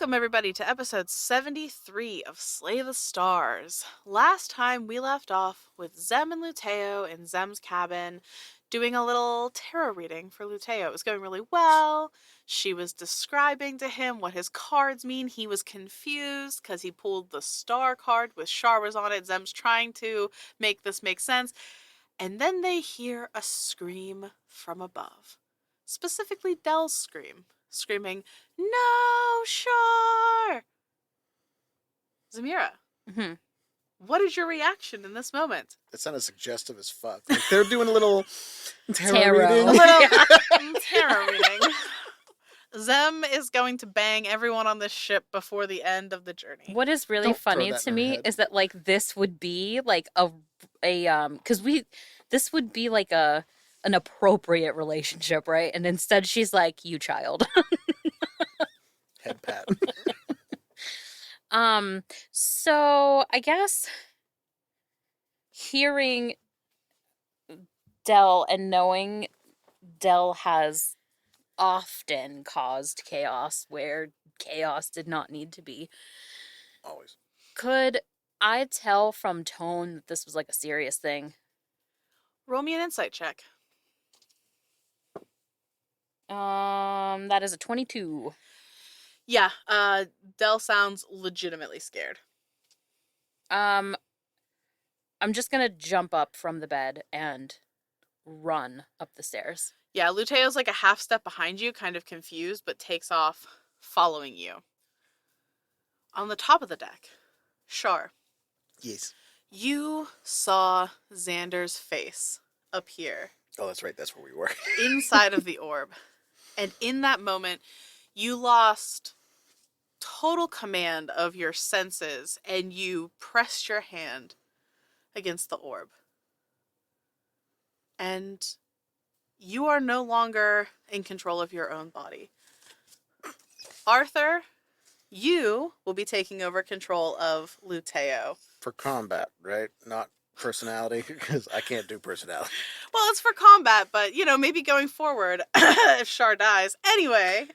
Welcome, everybody, to episode 73 of Slay the Stars. Last time we left off with Zem and Luteo in Zem's cabin doing a little tarot reading for Luteo. It was going really well. She was describing to him what his cards mean. He was confused because he pulled the star card with Char was on it. Zem's trying to make this make sense. And then they hear a scream from above. Specifically, Dell's scream. Screaming, "No, Char!" Zamira, what is your reaction in this moment? It sounded suggestive as fuck. Like they're doing a little tarot reading. A little tarot reading. Zem is going to bang everyone on this ship before the end of the journey. What is really Don't throw funny that to in her me head. is that like this would be like this would be like an appropriate relationship, right? And instead she's like, "You child." Head pat. So I guess hearing Dell and knowing Dell has often caused chaos where chaos did not need to be. Always. Could I tell from tone that this was like a serious thing? Roll me an insight check. That is a 22. Yeah, Dell sounds legitimately scared. I'm just gonna jump up from the bed and run up the stairs. Yeah, Luteo's like a half step behind you, kind of confused, but takes off following you. On the top of the deck, Char, Yes. you saw Xander's face appear Oh, that's right. That's where we were. inside of the orb. And in that moment, you lost total command of your senses and you pressed your hand against the orb. And you are no longer in control of your own body. Arthur, you will be taking over control of Luteo. For combat, right? Not personality, because I can't do personality. Well, it's for combat, but, maybe going forward, if Char dies. Anyway,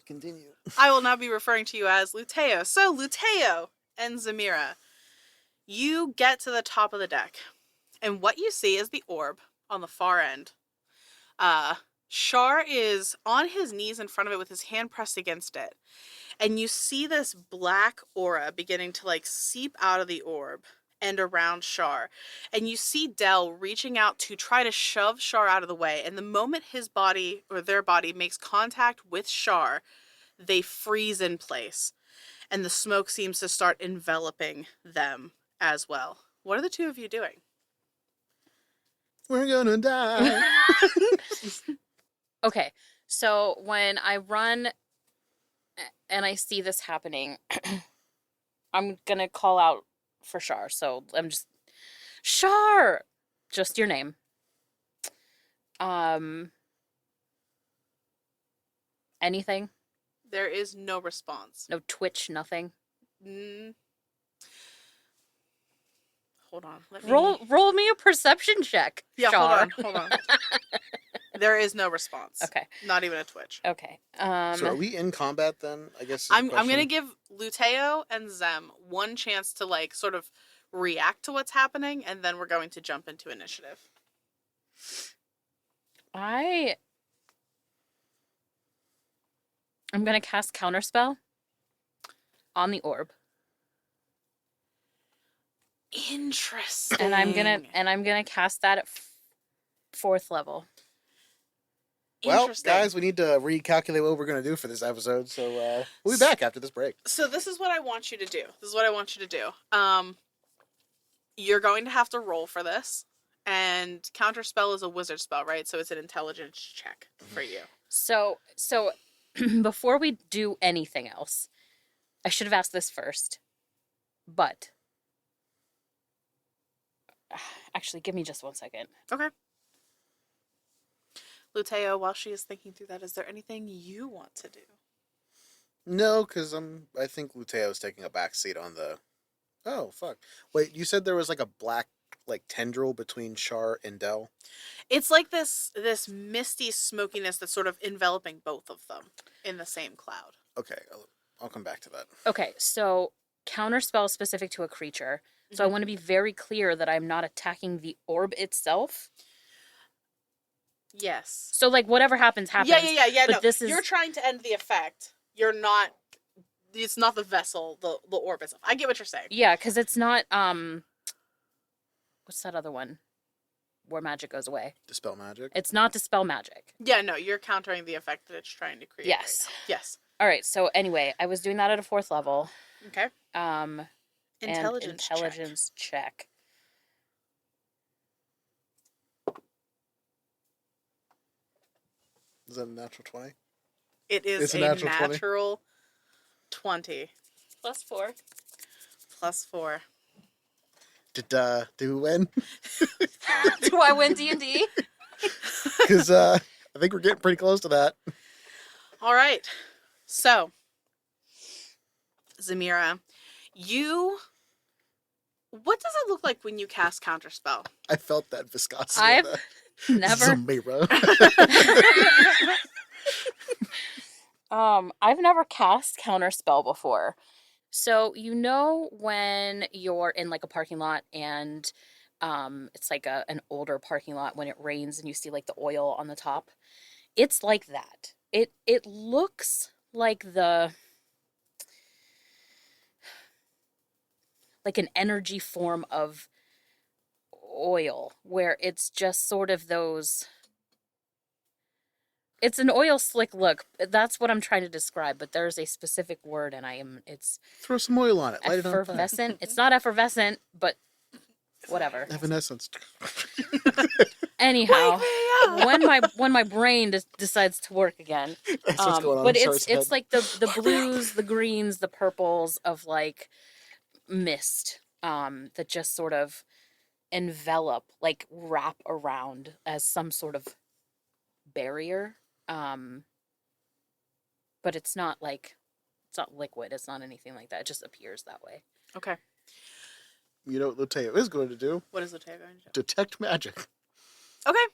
Continue. I will now be referring to you as Luteo. So, Luteo and Zamira, you get to the top of the deck, and what you see is the orb on the far end. Char is on his knees in front of it with his hand pressed against it. And you see this black aura beginning to seep out of the orb and around Char. And you see Dell reaching out to try to shove Char out of the way. And the moment his body or their body makes contact with Char, they freeze in place. And the smoke seems to start enveloping them as well. What are the two of you doing? We're gonna die. Okay, so when I run and I see this happening, I'm gonna call out for Char. So I'm just, Char! Just your name. Anything? There is no response. No twitch, nothing? Hold on. Roll me a perception check, Yeah, Char. hold on. There is no response. Okay. Not even a twitch. Okay. So are we in combat then? I guess. I'm gonna give Luteo and Zem one chance to sort of react to what's happening, and then we're going to jump into initiative. I'm gonna cast Counterspell on the orb. Interesting. And I'm gonna cast that at 4th level. Well, guys, we need to recalculate what we're gonna do for this episode. So we'll be back after this break. So this is what I want you to do. You're going to have to roll for this, and Counterspell is a wizard spell, right? So it's an intelligence check for you. So before we do anything else, I should have asked this first. But actually, give me just 1 second. Okay. Luteo, while she is thinking through that, is there anything you want to do? No, because I think Luteo's taking a back seat on the. Oh fuck! Wait, you said there was like a black like tendril between Char and Del? It's like this misty smokiness that's sort of enveloping both of them in the same cloud. Okay, I'll come back to that. Okay, so counterspell specific to a creature. So I want to be very clear that I'm not attacking the orb itself. Yes. So like whatever happens. Yeah. But No, this is you're trying to end the effect. You're not. It's not the vessel, the orb itself. I get what you're saying. Yeah, because it's not. What's that other one? Where magic goes away. Dispel magic? It's not dispel magic. Yeah, no, you're countering the effect that it's trying to create. Yes. Right now. Yes. All right. So anyway, I was doing that at a 4th level. Okay. Intelligence check. Is that a natural 20? It is It's a natural 20. +4. +4. Do we win? Do I win D&D? Because I think we're getting pretty close to that. All right. So, Zamira, what does it look like when you cast Counterspell? I felt that viscosity. I've never. Zamira. I've never cast Counterspell before. So, when you're in like a parking lot and it's like an older parking lot when it rains and you see like the oil on the top. It's like that. It looks like an energy form of oil where it's just sort of those. It's an oil slick look. That's what I'm trying to describe, but there's a specific word and it's Throw some oil on it. Light it on fire. effervescent. It's not effervescent, but whatever. Evanescence. Anyhow, when my brain decides to work again, That's what's going on but in Char's it's head. like the blues, the greens, the purples of like mist that just sort of envelop, like wrap around as some sort of barrier. But it's not liquid. It's not anything like that. It just appears that way. Okay. You know what Loteo is going to do? What is Loteo going to do? Detect magic. Okay.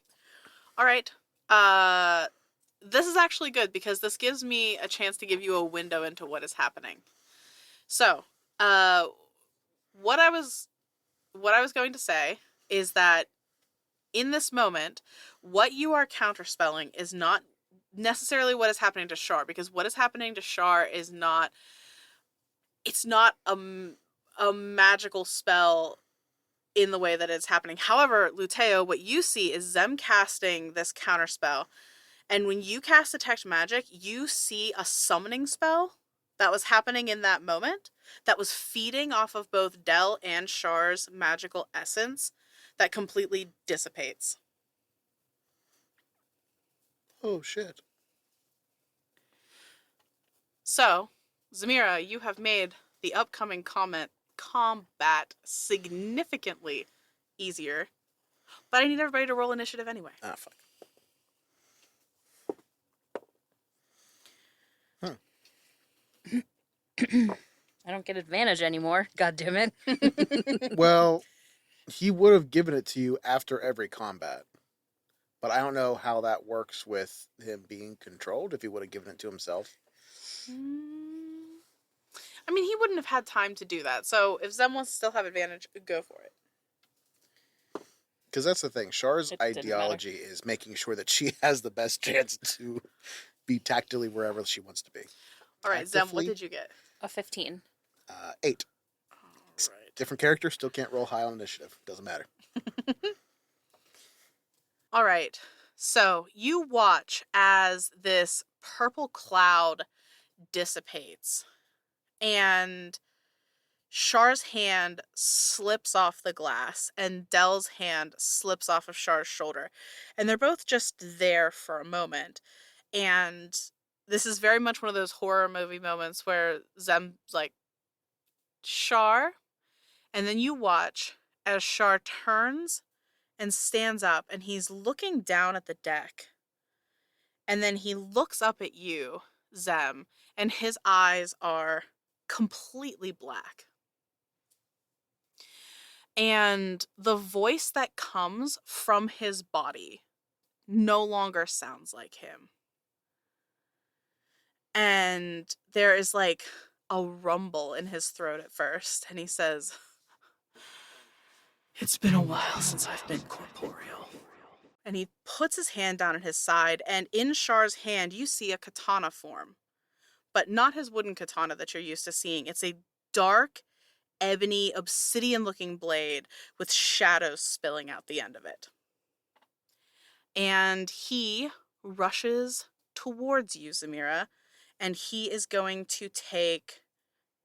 All right. This is actually good because this gives me a chance to give you a window into what is happening. So, what I was going to say is that in this moment, what you are counterspelling is not necessarily what is happening to Char, because what is happening to Char is not. It's not a magical spell in the way that it's happening. However, Luteo, what you see is Zem casting this counterspell. And when you cast Detect Magic, you see a summoning spell that was happening in that moment that was feeding off of both Del and Char's magical essence that completely dissipates. Oh, shit. So, Zamira, you have made the upcoming combat significantly easier. But I need everybody to roll initiative anyway. Ah, fuck. I don't get advantage anymore. God damn it. Well, he would have given it to you after every combat. But I don't know how that works with him being controlled, if he would have given it to himself. I mean, he wouldn't have had time to do that. So if Zem wants to still have advantage, go for it. Because that's the thing. Char's ideology is making sure that she has the best chance to be tactically wherever she wants to be. All right, Zem, what did you get? A 15. 8. All right. Different character, still can't roll high on initiative. Doesn't matter. All right. So you watch as this purple cloud dissipates and Char's hand slips off the glass and Del's hand slips off of Char's shoulder. And they're both just there for a moment. And this is very much one of those horror movie moments where Zem's like, Char? And then you watch as Char turns and stands up and he's looking down at the deck. And then he looks up at you, Zem, and his eyes are completely black. And the voice that comes from his body no longer sounds like him. And there is like a rumble in his throat at first, and he says, "It's been a while since I've been corporeal." And he puts his hand down at his side, and in Char's hand you see a katana form. But not his wooden katana that you're used to seeing. It's a dark, ebony, obsidian-looking blade with shadows spilling out the end of it. And he rushes towards you, Zamira, and he is going to take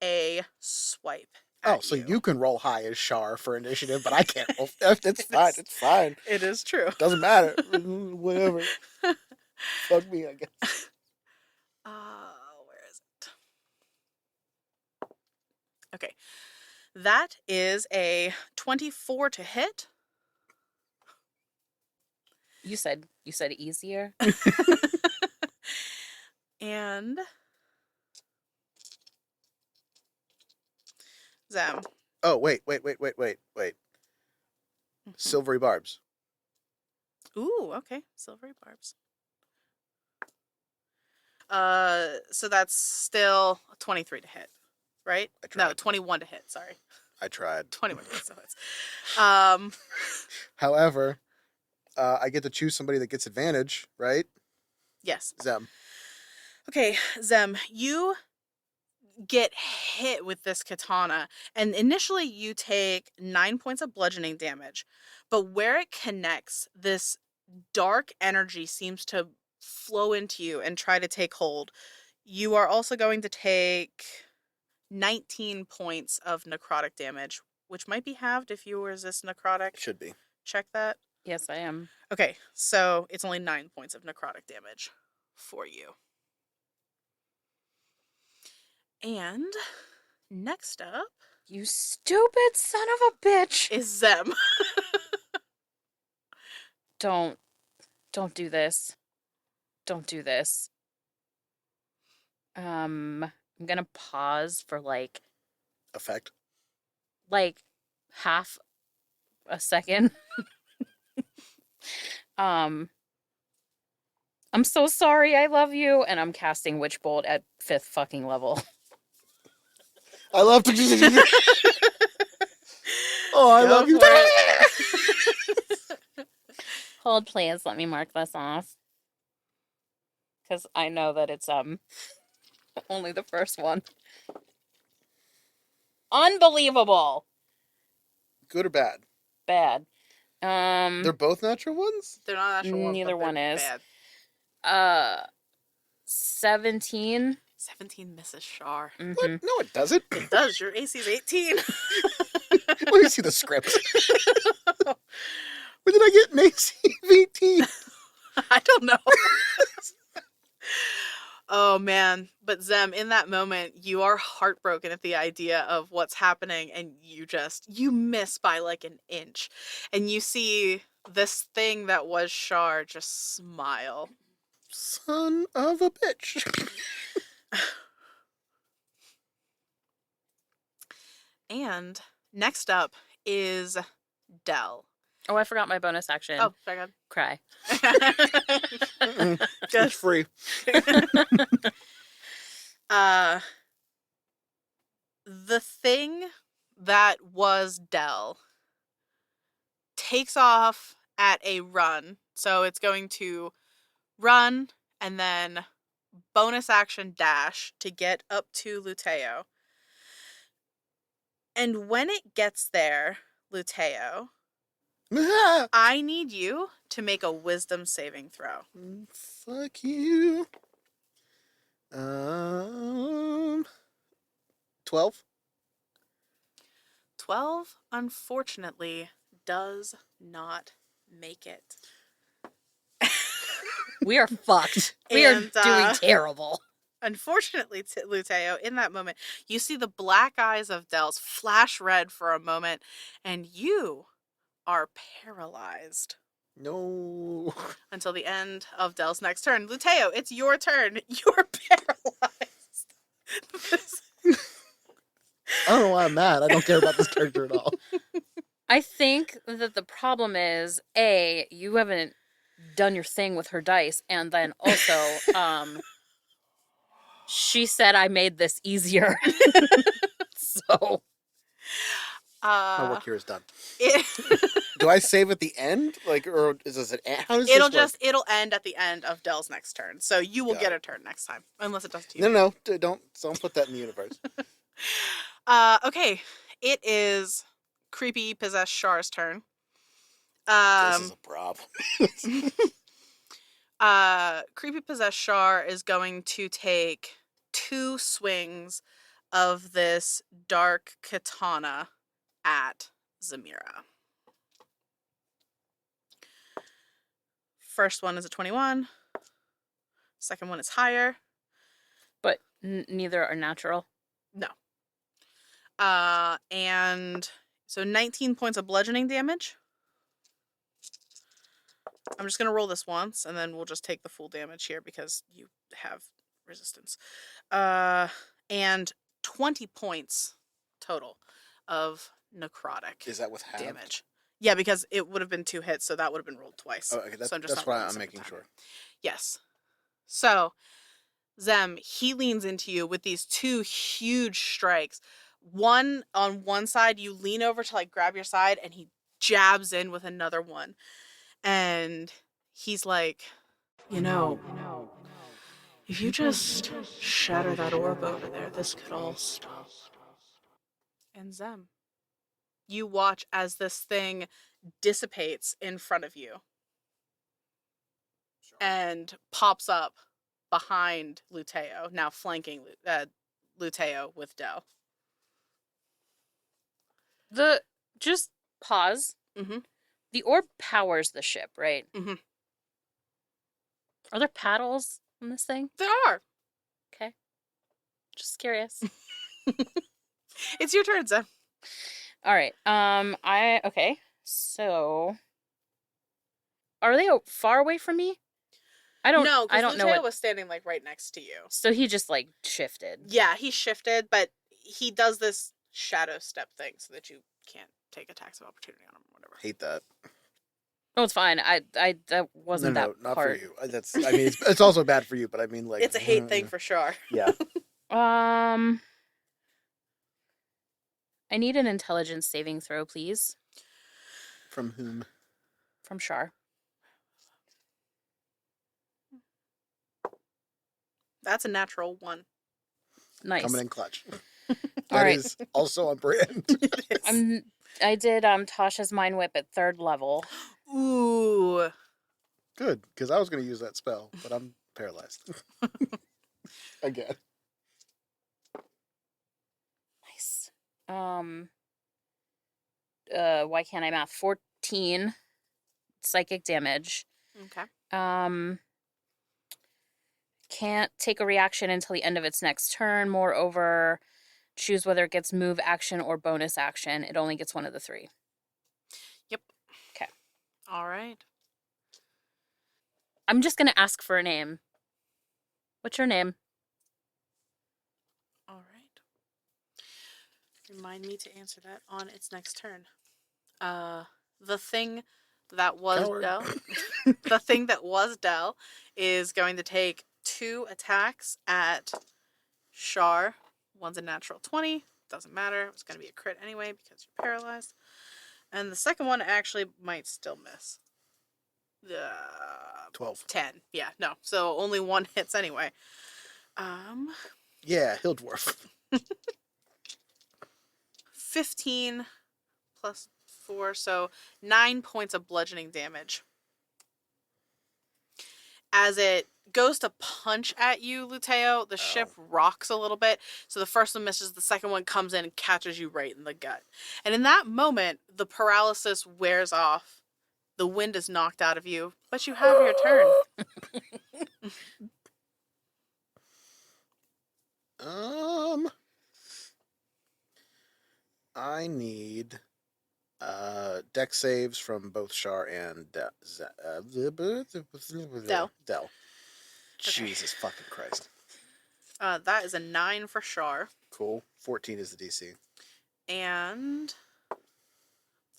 a swipe at So you. you can roll high as Char for initiative, but I can't roll. It's fine. It's fine. It is true. Doesn't matter. Whatever. Fuck me, I guess. Where is it? Okay. That is a 24 to hit. You said easier. And Zem. Oh, wait. Silvery barbs. Ooh, okay. Silvery barbs. So that's still a 23 to hit, right? I tried. No, 21 to hit, sorry. I tried. 21 to hit, so it's... However, I get to choose somebody that gets advantage, right? Yes. Zem. Okay, Zem, you get hit with this katana, and initially you take 9 points of bludgeoning damage, but where it connects, this dark energy seems to flow into you and try to take hold. You are also going to take 19 points of necrotic damage, which might be halved if you resist necrotic. Should be. Check that. Yes, I am. Okay, so it's only 9 points of necrotic damage for you. And next up, You stupid son of a bitch. is Zem. Don't do this. Don't do this. I'm gonna pause for like Effect. half a second. I'm so sorry, I love you, and I'm casting Witch Bolt at 5th fucking level. I love to. Oh, I love you. Hold, please. Let me mark this off. Because I know that it's only the first one. Unbelievable. Good or bad? Bad. They're both natural ones? They're not natural ones, Neither but one they're is. bad. 17. 17 misses Char. Mm-hmm. What? No, it doesn't. It does. Your AC's 18. Let me see the script. Where did I get an AC of 18? I don't know. Oh, man. But Zem, in that moment, you are heartbroken at the idea of what's happening, and you miss by like an inch. And you see this thing that was Char just smile. Son of a bitch. And next up is Dell. Oh, I forgot my bonus action. Oh, sorry, Cry. It's free. The thing that was Dell takes off at a run. So it's going to run and then bonus action dash to get up to Luteo. And when it gets there, Luteo, I need you to make a wisdom saving throw. Fuck you. 12? 12, unfortunately, does not make it. We are fucked. We are And, doing terrible. Unfortunately, Luteo, in that moment, you see the black eyes of Dells flash red for a moment, and you are paralyzed. No. Until the end of Dell's next turn. Luteo, it's your turn. You're paralyzed. I don't know why I'm mad. I don't care about this character at all. I think that the problem is, A, you haven't done your thing with her dice, and then also, she said I made this easier. So My Uh, work here is done. it, Do I save at the end? Like, or is this how does it'll this work? just it'll end at the end of Dell's next turn, so you will Got get it. a turn next time, unless it does to you. No, don't put that in the universe. Okay, it is creepy possessed Char's turn. This is Um, a problem. creepy possessed Char is going to take 2 swings of this dark katana at Zamira. First one is a 21. Second one is higher. but neither are natural. No. And so 19 points of bludgeoning damage. I'm just going to roll this once, and then we'll just take the full damage here because you have resistance. And 20 points total of necrotic Is that with half? damage. Yeah, because it would have been 2 hits, so that would have been rolled twice. Oh, okay, so I'm just that's not why rolling I'm a making second time. sure. Yes. So, Zem, he leans into you with these 2 huge strikes. One on one side, you lean over to like grab your side, and he jabs in with another one. And he's like, you know, if you just shatter that orb over there, this could all stop. And Zem, you watch as this thing dissipates in front of you and pops up behind Luteo, now flanking Luteo with Dell. Just pause. Mm-hmm. The orb powers the ship, right? Mm-hmm. Are there paddles on this thing? There are. Okay. Just curious. It's your turn, Zem. All right. Okay. So, are they far away from me? No, I because don't know Luteo what. was standing like right next to you. So he just like shifted. Yeah, he shifted, but he does this shadow step thing so that you can't take attacks of opportunity on him or whatever. Hate that. No, it's fine. That wasn't No, that not part. for you. I mean, it's also bad for you, but I mean, like, It's a hate thing for sure. Yeah. I need an intelligence saving throw, please, From whom? from Char. That's a natural 1. Nice. Coming in clutch. All That right. is also on brand. I did Tasha's Mind Whip at 3rd level. Ooh. Good, because I was going to use that spell, but I'm paralyzed. Again. Nice. Why can't I math? 14 psychic damage. Okay. Can't take a reaction until the end of its next turn. Moreover, choose whether it gets move action or bonus action. It only gets one of the 3. Yep. Okay. All right. I'm just going to ask for a name. What's your name? All right. Remind me to answer that on its next turn. The thing that was Coward. Dell. The thing that was Dell is going to take 2 attacks at Char. One's a natural 20. Doesn't matter. It's going to be a crit anyway because you're paralyzed. And the second one actually might still miss. 12. 10. Yeah, no. So only 1 hits anyway. Yeah, Hill Dwarf. 15 plus 4, so 9 points of bludgeoning damage. As it goes to punch at you, Luteo, the ship rocks a little bit. So the first one misses, the second one comes in and catches you right in the gut. And in that moment, the paralysis wears off. The wind is knocked out of you, but you have your turn. I need dex saves from both Char and Dell. Dell. Jesus fucking Christ. That is a 9 for Char. Cool. 14 is the DC. And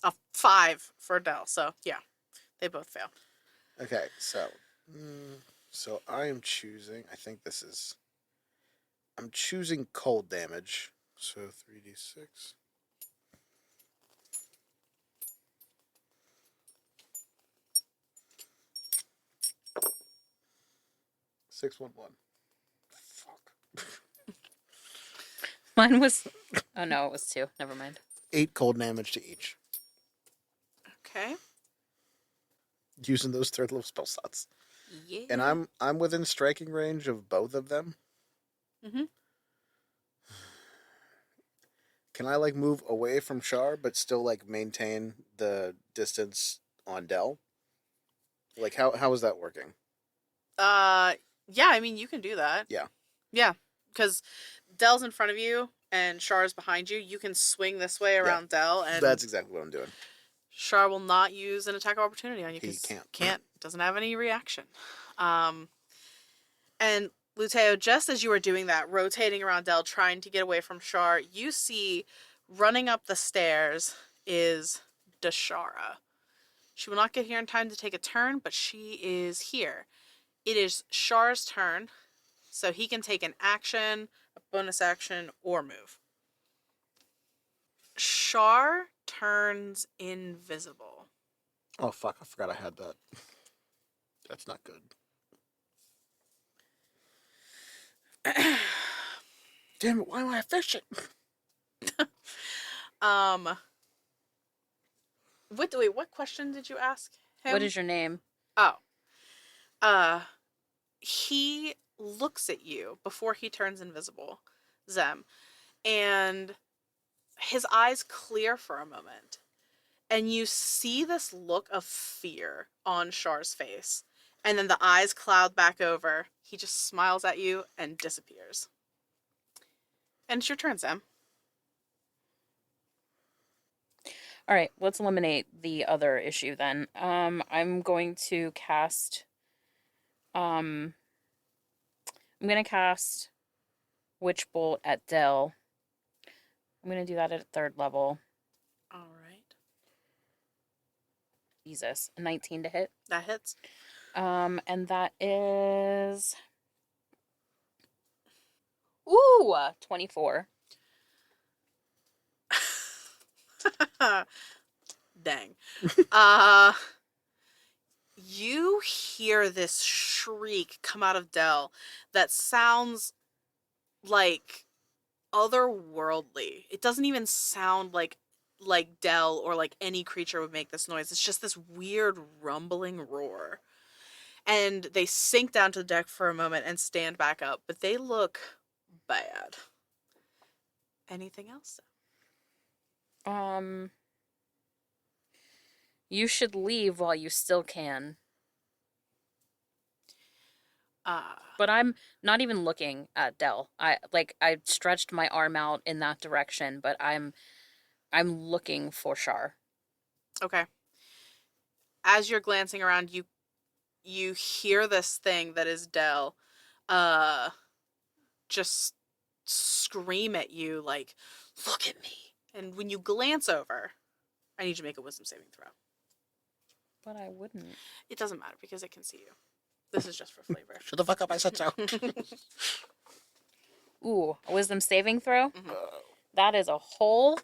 A 5 for Dell. So, yeah, they both fail. Okay, so I am choosing. I think this is. I'm choosing cold damage. So 3d6. 611. Fuck. Mine was. Oh no, it was 2. Never mind. 8 cold damage to each. Okay. Using those third level spell slots. Yeah. And I'm within striking range of both of them. Mm-hmm. Can I like move away from Char but still like maintain the distance on Dell? Like how is that working? Yeah, I mean, you can do that. Yeah. Yeah, because Dell's in front of you and Char's behind you. You can swing this way Yeah. around Dell, and That's exactly what I'm doing. Char will not use an attack of opportunity on you He because can't. doesn't have any reaction. And Luteo, just as you are doing that, rotating around Dell, trying to get away from Char, you see running up the stairs is Dashara. She will not get here in time to take a turn, but she is here. It is Char's turn, so he can take an action, a bonus action, or move. Char turns invisible. Oh fuck! I forgot I had that. That's not good. Damn it! Why am I efficient? What question did you ask him? What is your name? Oh. He looks at you before he turns invisible, Zem, and his eyes clear for a moment. And you see this look of fear on Char's face. And then the eyes cloud back over. He just smiles at you and disappears. And it's your turn, Zem. All right, let's eliminate the other issue then. I'm going to cast. I'm going to cast Witch Bolt at Dell. I'm going to do that at 3rd level. All right. Jesus, a 19 to hit. That hits. And that is 24. Dang. You hear this shriek come out of Dell that sounds like otherworldly. It doesn't even sound like Dell or like any creature would make this noise. It's just this weird rumbling roar. And they sink down to the deck for a moment and stand back up, but they look bad. Anything else? You should leave while you still can. But I'm not even looking at Dell. I stretched my arm out in that direction, but I'm looking for Char. Okay. As you're glancing around, you hear this thing that is Dell just scream at you like, "Look at me." And when you glance over, I need you to make a wisdom saving throw. But I wouldn't. It doesn't matter because it can see you. This is just for flavor. Shut the fuck up! I said so. Ooh, a wisdom saving throw? Mm-hmm. That is a whole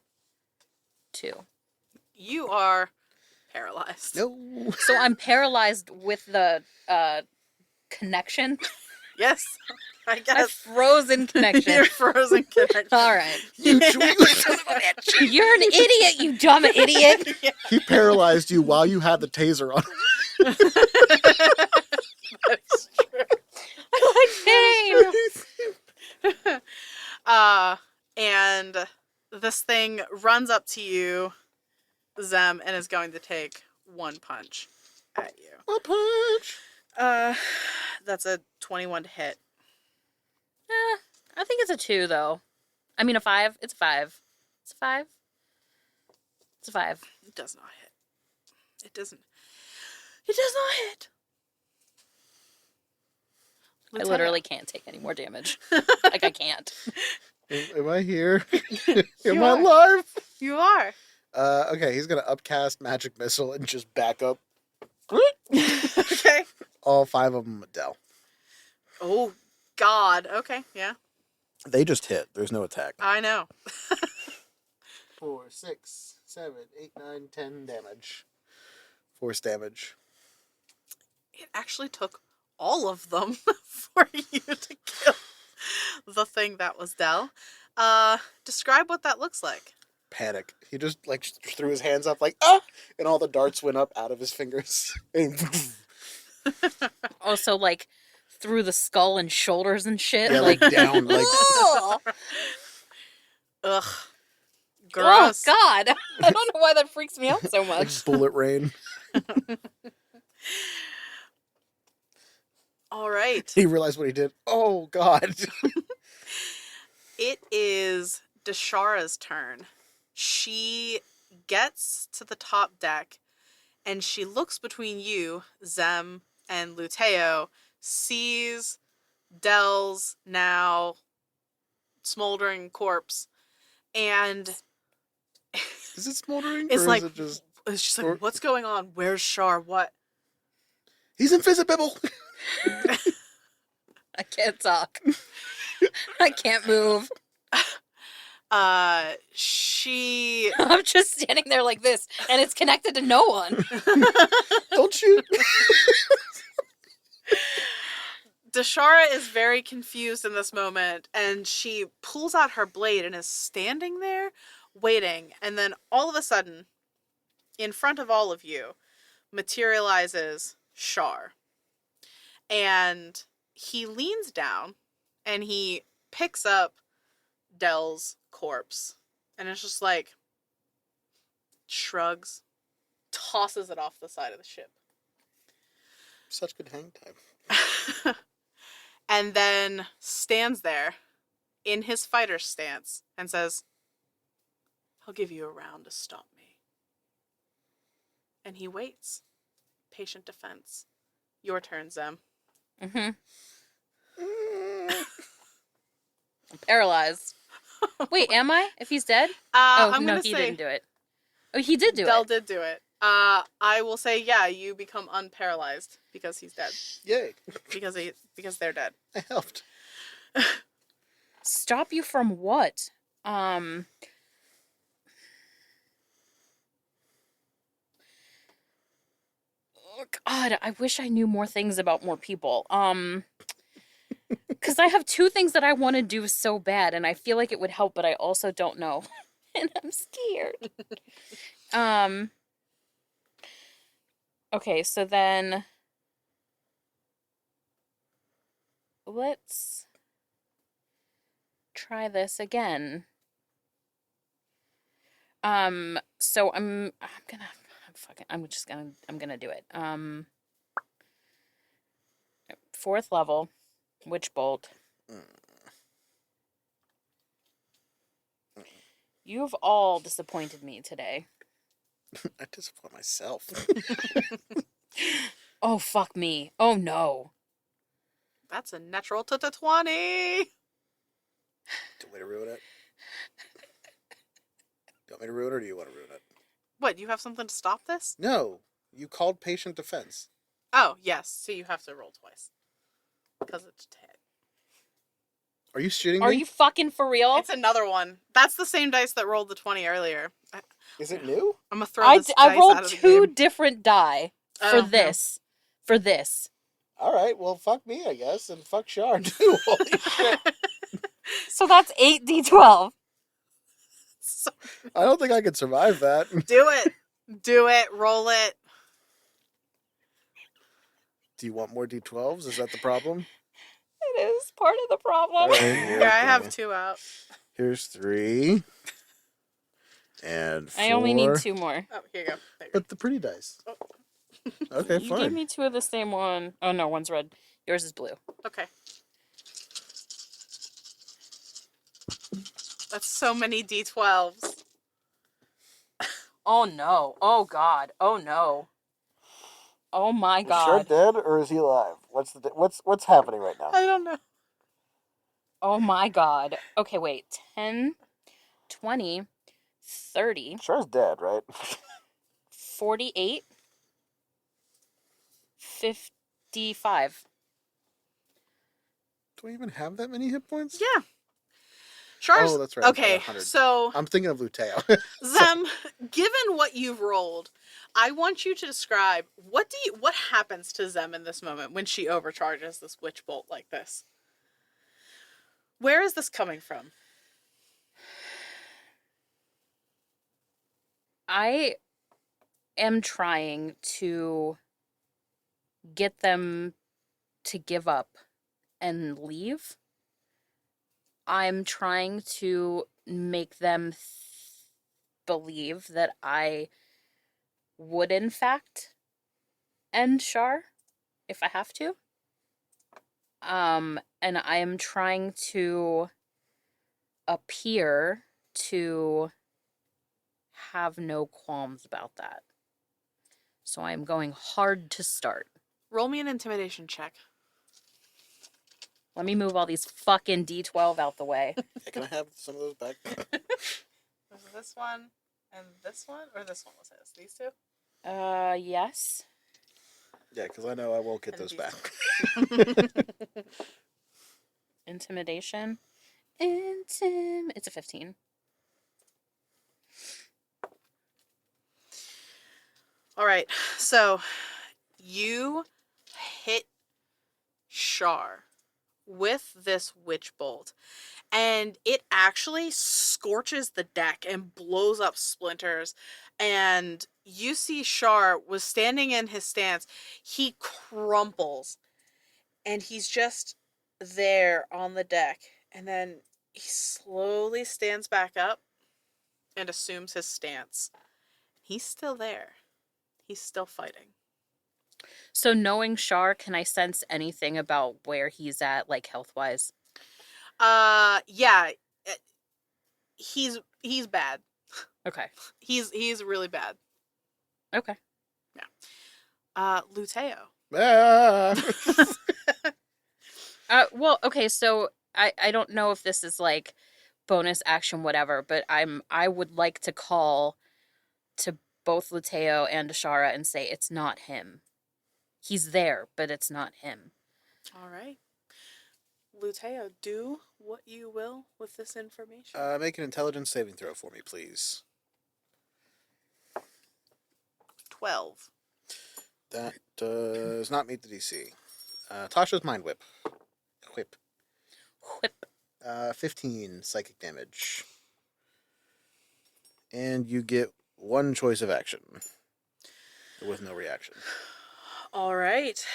2. You are paralyzed. No. So I'm paralyzed with the connection. Yes, I A guess. frozen connection. You're frozen connection. All right. You son of a bitch. You're an idiot, you dumb idiot. Yeah. He paralyzed you while you had the taser on. That is true. I like pain. And this thing runs up to you, Zem, and is going to take 1 punch at you. A punch. That's a 21 to hit. I think it's a 2, though. I mean, a 5. It's a 5. It's a 5. It's a 5. It does not hit. It doesn't. It does not hit. I literally can't take any more damage. Like, I can't. Am I here? You Am I are. alive? You are. Okay, he's gonna upcast magic missile and just back up Okay. all 5 of them with Dell. Oh, God. Okay, yeah. They just hit. There's no attack. I know. 4, 6, 7, 8, 9, 10 damage. Force damage. It actually took all of them for you to kill the thing that was Dell. Describe what that looks like. Panic. He just like threw his hands up like ah, and all the darts went up out of his fingers. And Also, like, through the skull and shoulders and shit. yeah, like down, like Ugh. Ugh. Oh, Gross. God. I don't know why that freaks me out so like much. bullet rain. All right. He realized what he did. Oh God. It is Deshara's turn. She gets to the top deck and she looks between you, Zem, and Luteo, sees Dell's now smoldering corpse, and Is it smoldering? it's or like, is it just she's like, what's going on? Where's Char? What? he's invisible? I can't talk. I can't move. She I'm just standing there like this, and it's connected to no one. Don't shoot. Deshara is very confused in this moment, and she pulls out her blade and is standing there waiting, and then all of a sudden, in front of all of you, materializes Char. And he leans down and he picks up Dell's corpse, and it's just like shrugs, tosses it off the side of the ship. Such good hang time. And then stands there in his fighter stance and says, I'll give you a round to stop me. And he waits. Patient defense. Your turn, Zem. Mm-hmm. I'm paralyzed. Wait, am I? If he's dead? I'm no, gonna he say didn't do it. Oh, he did do Dell it. did do it. I will say, yeah, you become unparalyzed because he's dead. Yay. Because they're dead. I helped. Stop you from what? Oh, God, I wish I knew more things about more people. Because I have 2 things that I want to do so bad, and I feel like it would help, but I also don't know. And I'm scared. Okay, so then let's try this again. So I'm gonna do it. 4th level, Witch Bolt. You've all disappointed me today. I disappoint myself. Oh, fuck me. Oh, no. That's a natural to 20. Do you want me to ruin it? Do you want me to ruin it, or do you want to ruin it? What, you have something to stop this? No. You called patient defense. Oh, yes. So you have to roll twice. Because it's a hit. Are you shooting me? Are you fucking for real? It's another one. That's the same dice that rolled the 20 earlier. Is it new? I'm going to throw this I dice rolled out of the 2 game. different die Oh, for no. this. For this. All right. Well, fuck me, I guess, and fuck Char too. Holy shit! So that's 8d12. So, I don't think I could survive that. do it. Do it. Roll it. Do you want more d12s? Is that the problem? It is part of the problem. All right, Yeah, I have 2 out. Here's 3. And 4. I only need 2 more. Oh, here you go. There you go. But the pretty dice. Oh. Okay, You fine. gave me 2 of the same one. Oh, no, one's red. Yours is blue. Okay. That's so many D12s. Oh, no. Oh, God. Oh, no. Oh, my Is Char God. dead or is he alive? What's happening right now? I don't know. Oh, my God. Okay, wait. 10, 20, 30, Char's dead, right? 48, 55. Do I even have that many hit points? Yeah. Oh, Chars. that's right. I'm at Okay, 100. so I'm thinking of Luteo. Sorry. Zem, given what you've rolled, I want you to describe what happens to Zem in this moment when she overcharges this witch bolt like this. Where is this coming from? I am trying to get them to give up and leave. I'm trying to make them believe that I would, in fact, end Char if I have to. And I am trying to appear to have no qualms about that. So I am going hard to start. Roll me an intimidation check. Let me move all these fucking D12 out the way. Yeah, can I have some of those back? Was it this one and this one? Or this one was his? These two? Yes. Yeah, because I know I won't get And those these back. Intimidation. It's a 15. All right, so you hit Char with this witch bolt, and it actually scorches the deck and blows up splinters. And you see Char was standing in his stance. He crumples, and he's just there on the deck. And then he slowly stands back up and assumes his stance. He's still there. He's still fighting. So knowing Char, can I sense anything about where he's at, like health-wise? Yeah. He's bad. Okay. He's really bad. Okay. Luteo. Ah! Well, okay, so I don't know if this is like bonus action, whatever, but I would like to call to both Luteo and Ashara and say it's not him. He's there, but it's not him. All right. Luteo, do what you will with this information. Make an intelligence saving throw for me, please. 12. That does not meet the DC. Tasha's Mind Whip. Whip. Whip. 15 psychic damage. And you get one choice of action. With no reaction. All right.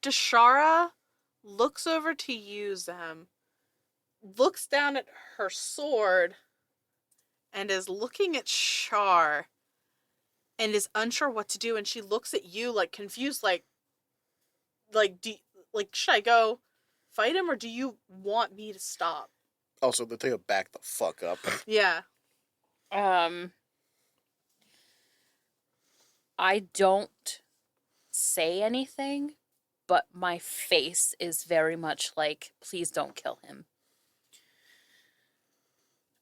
Deshara looks over to you, Zem, looks down at her sword, and is looking at Char, and is unsure what to do. And she looks at you like confused, like, should I go fight him, or do you want me to stop? Also, the thing back the fuck up. Yeah. I don't say anything, but my face is very much like, please don't kill him.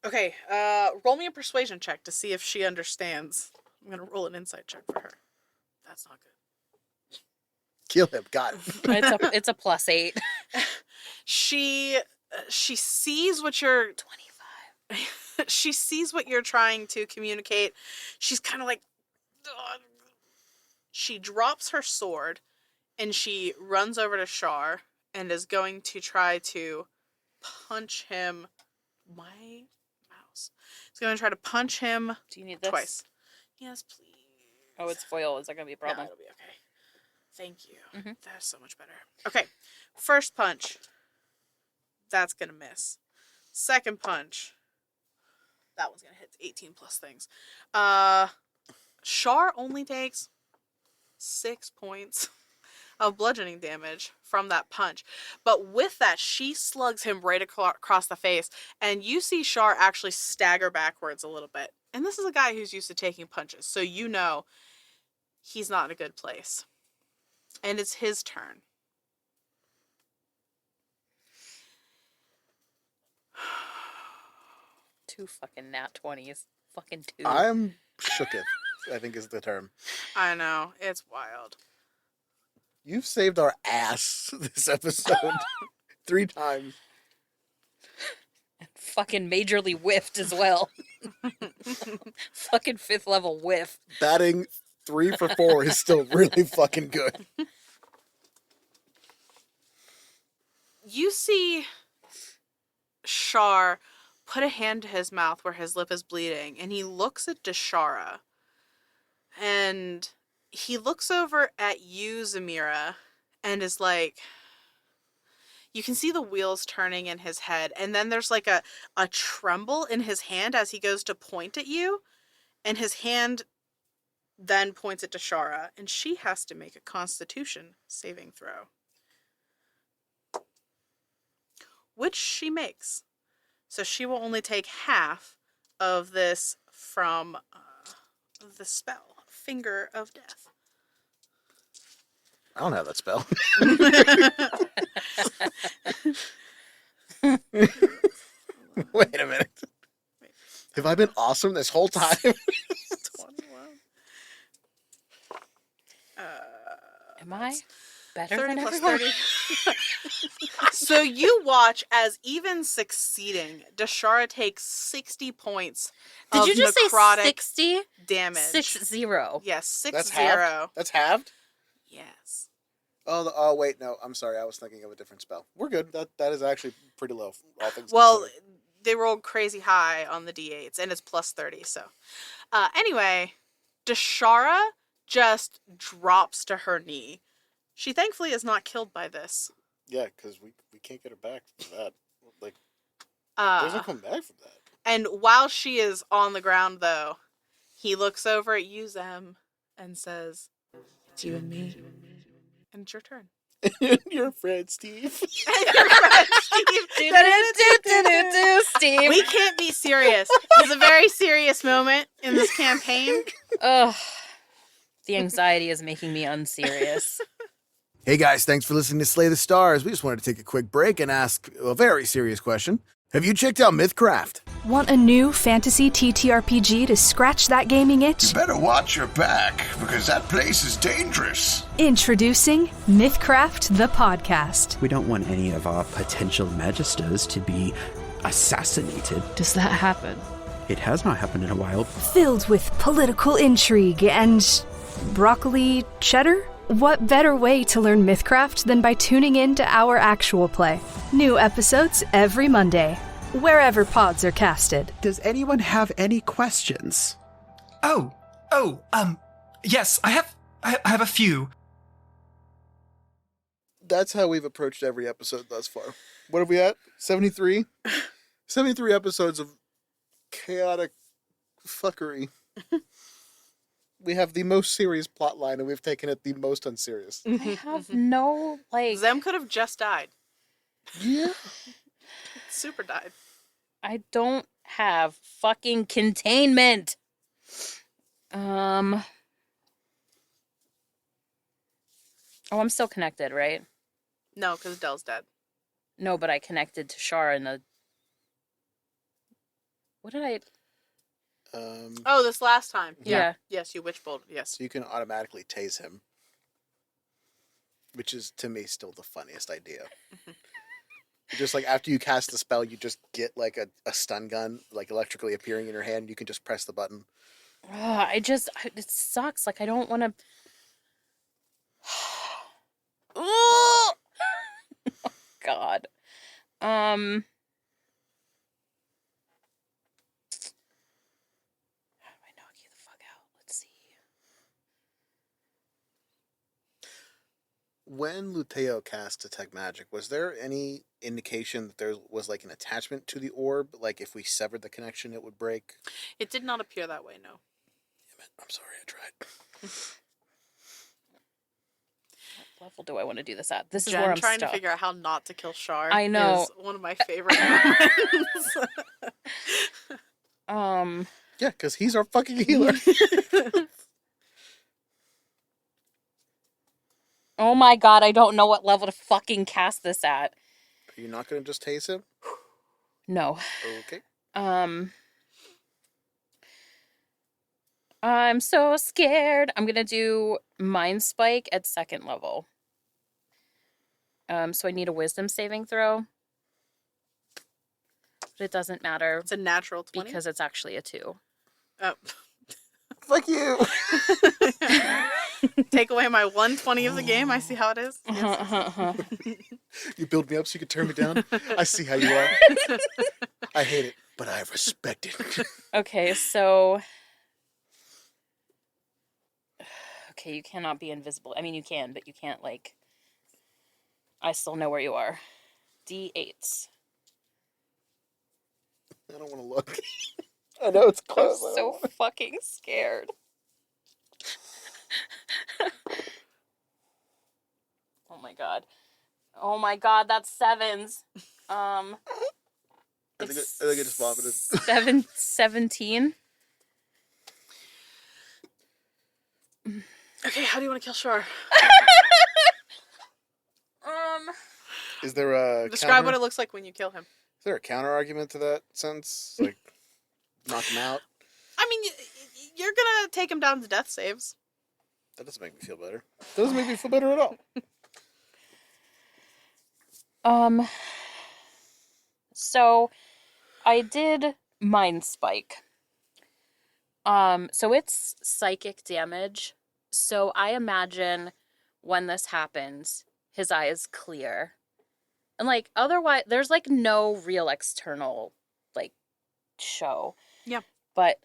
Okay, roll me a persuasion check to see if she understands. I'm gonna roll an insight check for her. That's not good. Kill him, got it. It's a +8. She sees what you're 25. she sees what you're trying to communicate. She's kind of like, ugh. She drops her sword and she runs over to Char and is going to try to punch him. My mouse. She's going to try to punch him Do you need this? twice. Yes, please. Oh, it's foil. Is that going to be a problem? No, it'll be okay. Thank you. Mhm. That's so much better. Okay. First punch. That's going to miss. Second punch. That one's going to hit 18 plus things. Char only takes 6 points of bludgeoning damage from that punch. But with that, she slugs him right across the face. And you see Char actually stagger backwards a little bit. And this is a guy who's used to taking punches. So you know he's not in a good place. And it's his turn. 2 fucking nat 20s. Fucking 2. I'm shooketh, I think is the term. I know. It's wild. You've saved our ass this episode 3 times. Fucking majorly whiffed as well. Fucking 5th level whiff. Batting 3 for 4 is still really fucking good. You see Char put a hand to his mouth where his lip is bleeding, and he looks at Deshara. And he looks over at you, Zamira, and is like, you can see the wheels turning in his head, and then there's like a tremble in his hand as he goes to point at you, and his hand then points at Deshara, and she has to make a Constitution saving throw. Which she makes. So she will only take half of this from the spell, Finger of Death. I don't have that spell. Wait a minute. Have I been awesome this whole time? 21. Am I better 30 than plus everyone? 30. So you watch as even succeeding, Deshara takes 60 points Did of you just necrotic say 60? damage. 60. Yes, 60. That's halved? That's halved? Yes. Oh, wait, no. I'm sorry. I was thinking of a different spell. We're good. That is actually pretty low, all things Well, considered. they rolled crazy high on the d8s, and it's plus 30, so. Anyway, Deshara just drops to her knee. She thankfully is not killed by this. Yeah, because we can't get her back from that. Like, there's no coming back from that. And while she is on the ground, though, he looks over at you, Zem, and says, "It's you and me. And it's your turn." Your friend, Steve. And your friend, Steve. Steve. We can't be serious. It's a very serious moment in this campaign. Ugh. The anxiety is making me unserious. Hey guys, thanks for listening to Slay the Stars. We just wanted to take a quick break and ask a very serious question. Have you checked out Mythcraft? Want a new fantasy TTRPG to scratch that gaming itch? Better watch your back, because that place is dangerous. Introducing Mythcraft, the podcast. We don't want any of our potential magisters to be assassinated. Does that happen? It has not happened in a while. Filled with political intrigue and broccoli cheddar? What better way to learn Mythcraft than by tuning in to our actual play? New episodes every Monday, wherever pods are casted. Does anyone have any questions? Yes, I have a few. That's how we've approached every episode thus far. What have we at? 73? 73 episodes of chaotic fuckery. We have the most serious plot line, and we've taken it the most unserious. I have no, Zem could have just died. Yeah. Super died. I don't have fucking containment. Oh, I'm still connected, right? No, because Dell's dead. No, but I connected to Char in the... What did I... Oh, this last time. Yeah. Yes, you witch bolted. Yes. So you can automatically tase him. Which is, to me, still the funniest idea. Just like after you cast the spell, you just get like a stun gun, like electrically appearing in your hand. You can just press the button. It sucks. Like, I don't want to... Oh, God. How do I knock you the fuck out? Let's see. When Luteo cast Detect Magic, was there any indication that there was like an attachment to the orb? Like if we severed the connection, it would break? It did not appear that way, no. Damn it. I'm sorry, I tried. What level do I want to do this at? This is Jen where I'm trying stuck. to figure out how not to kill Char. I know. Is one of my favorite moments. Yeah, because he's our fucking healer. Oh my God, I don't know what level to fucking cast this at. Are you not going to just tase him? No. Okay. I'm so scared. I'm gonna do Mind Spike at 2nd level. So I need a Wisdom saving throw. But it doesn't matter It's a natural 20. because it's actually a 2. Oh. Fuck you. Take away my 120 of the game. I see how it is. Yes. You build me up so you can turn me down. I see how you are. I hate it, but I respect it. Okay, so... Okay, you cannot be invisible. I mean, you can, but you can't, like... I still know where you are. D8s. I don't want to look. I know it's I'm close. so fucking scared. Oh my god. Oh my god, that's 7s. I think I just vomited. 17. Okay, how do you want to kill Char? Is there a Describe what it looks like when you kill him. Is there a counter argument to that sense? Like, knock him out? I mean, you're gonna take him down to death saves. That doesn't make me feel better. That doesn't make me feel better at all. So I did Mind Spike. So it's psychic damage. So I imagine when this happens, his eyes clear. And like otherwise there's like no real external like show. Yeah. But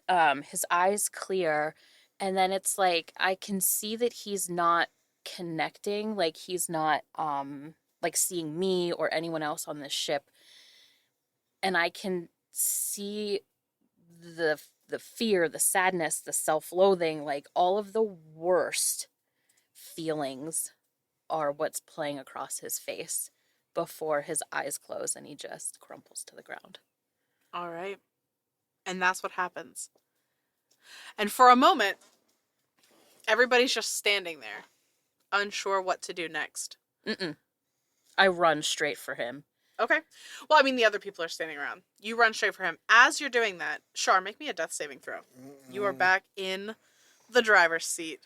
his eyes clear, and then it's like I can see that he's not connecting, like he's not like seeing me or anyone else on this ship. And I can see the fear, the sadness, the self-loathing, like all of the worst feelings are what's playing across his face before his eyes close and he just crumples to the ground. All right. And that's what happens. And for a moment, everybody's just standing there, unsure what to do next. I run straight for him. Okay. Well, I mean, the other people are standing around. You run straight for him. As you're doing that, Char, make me a death saving throw. You are back in the driver's seat.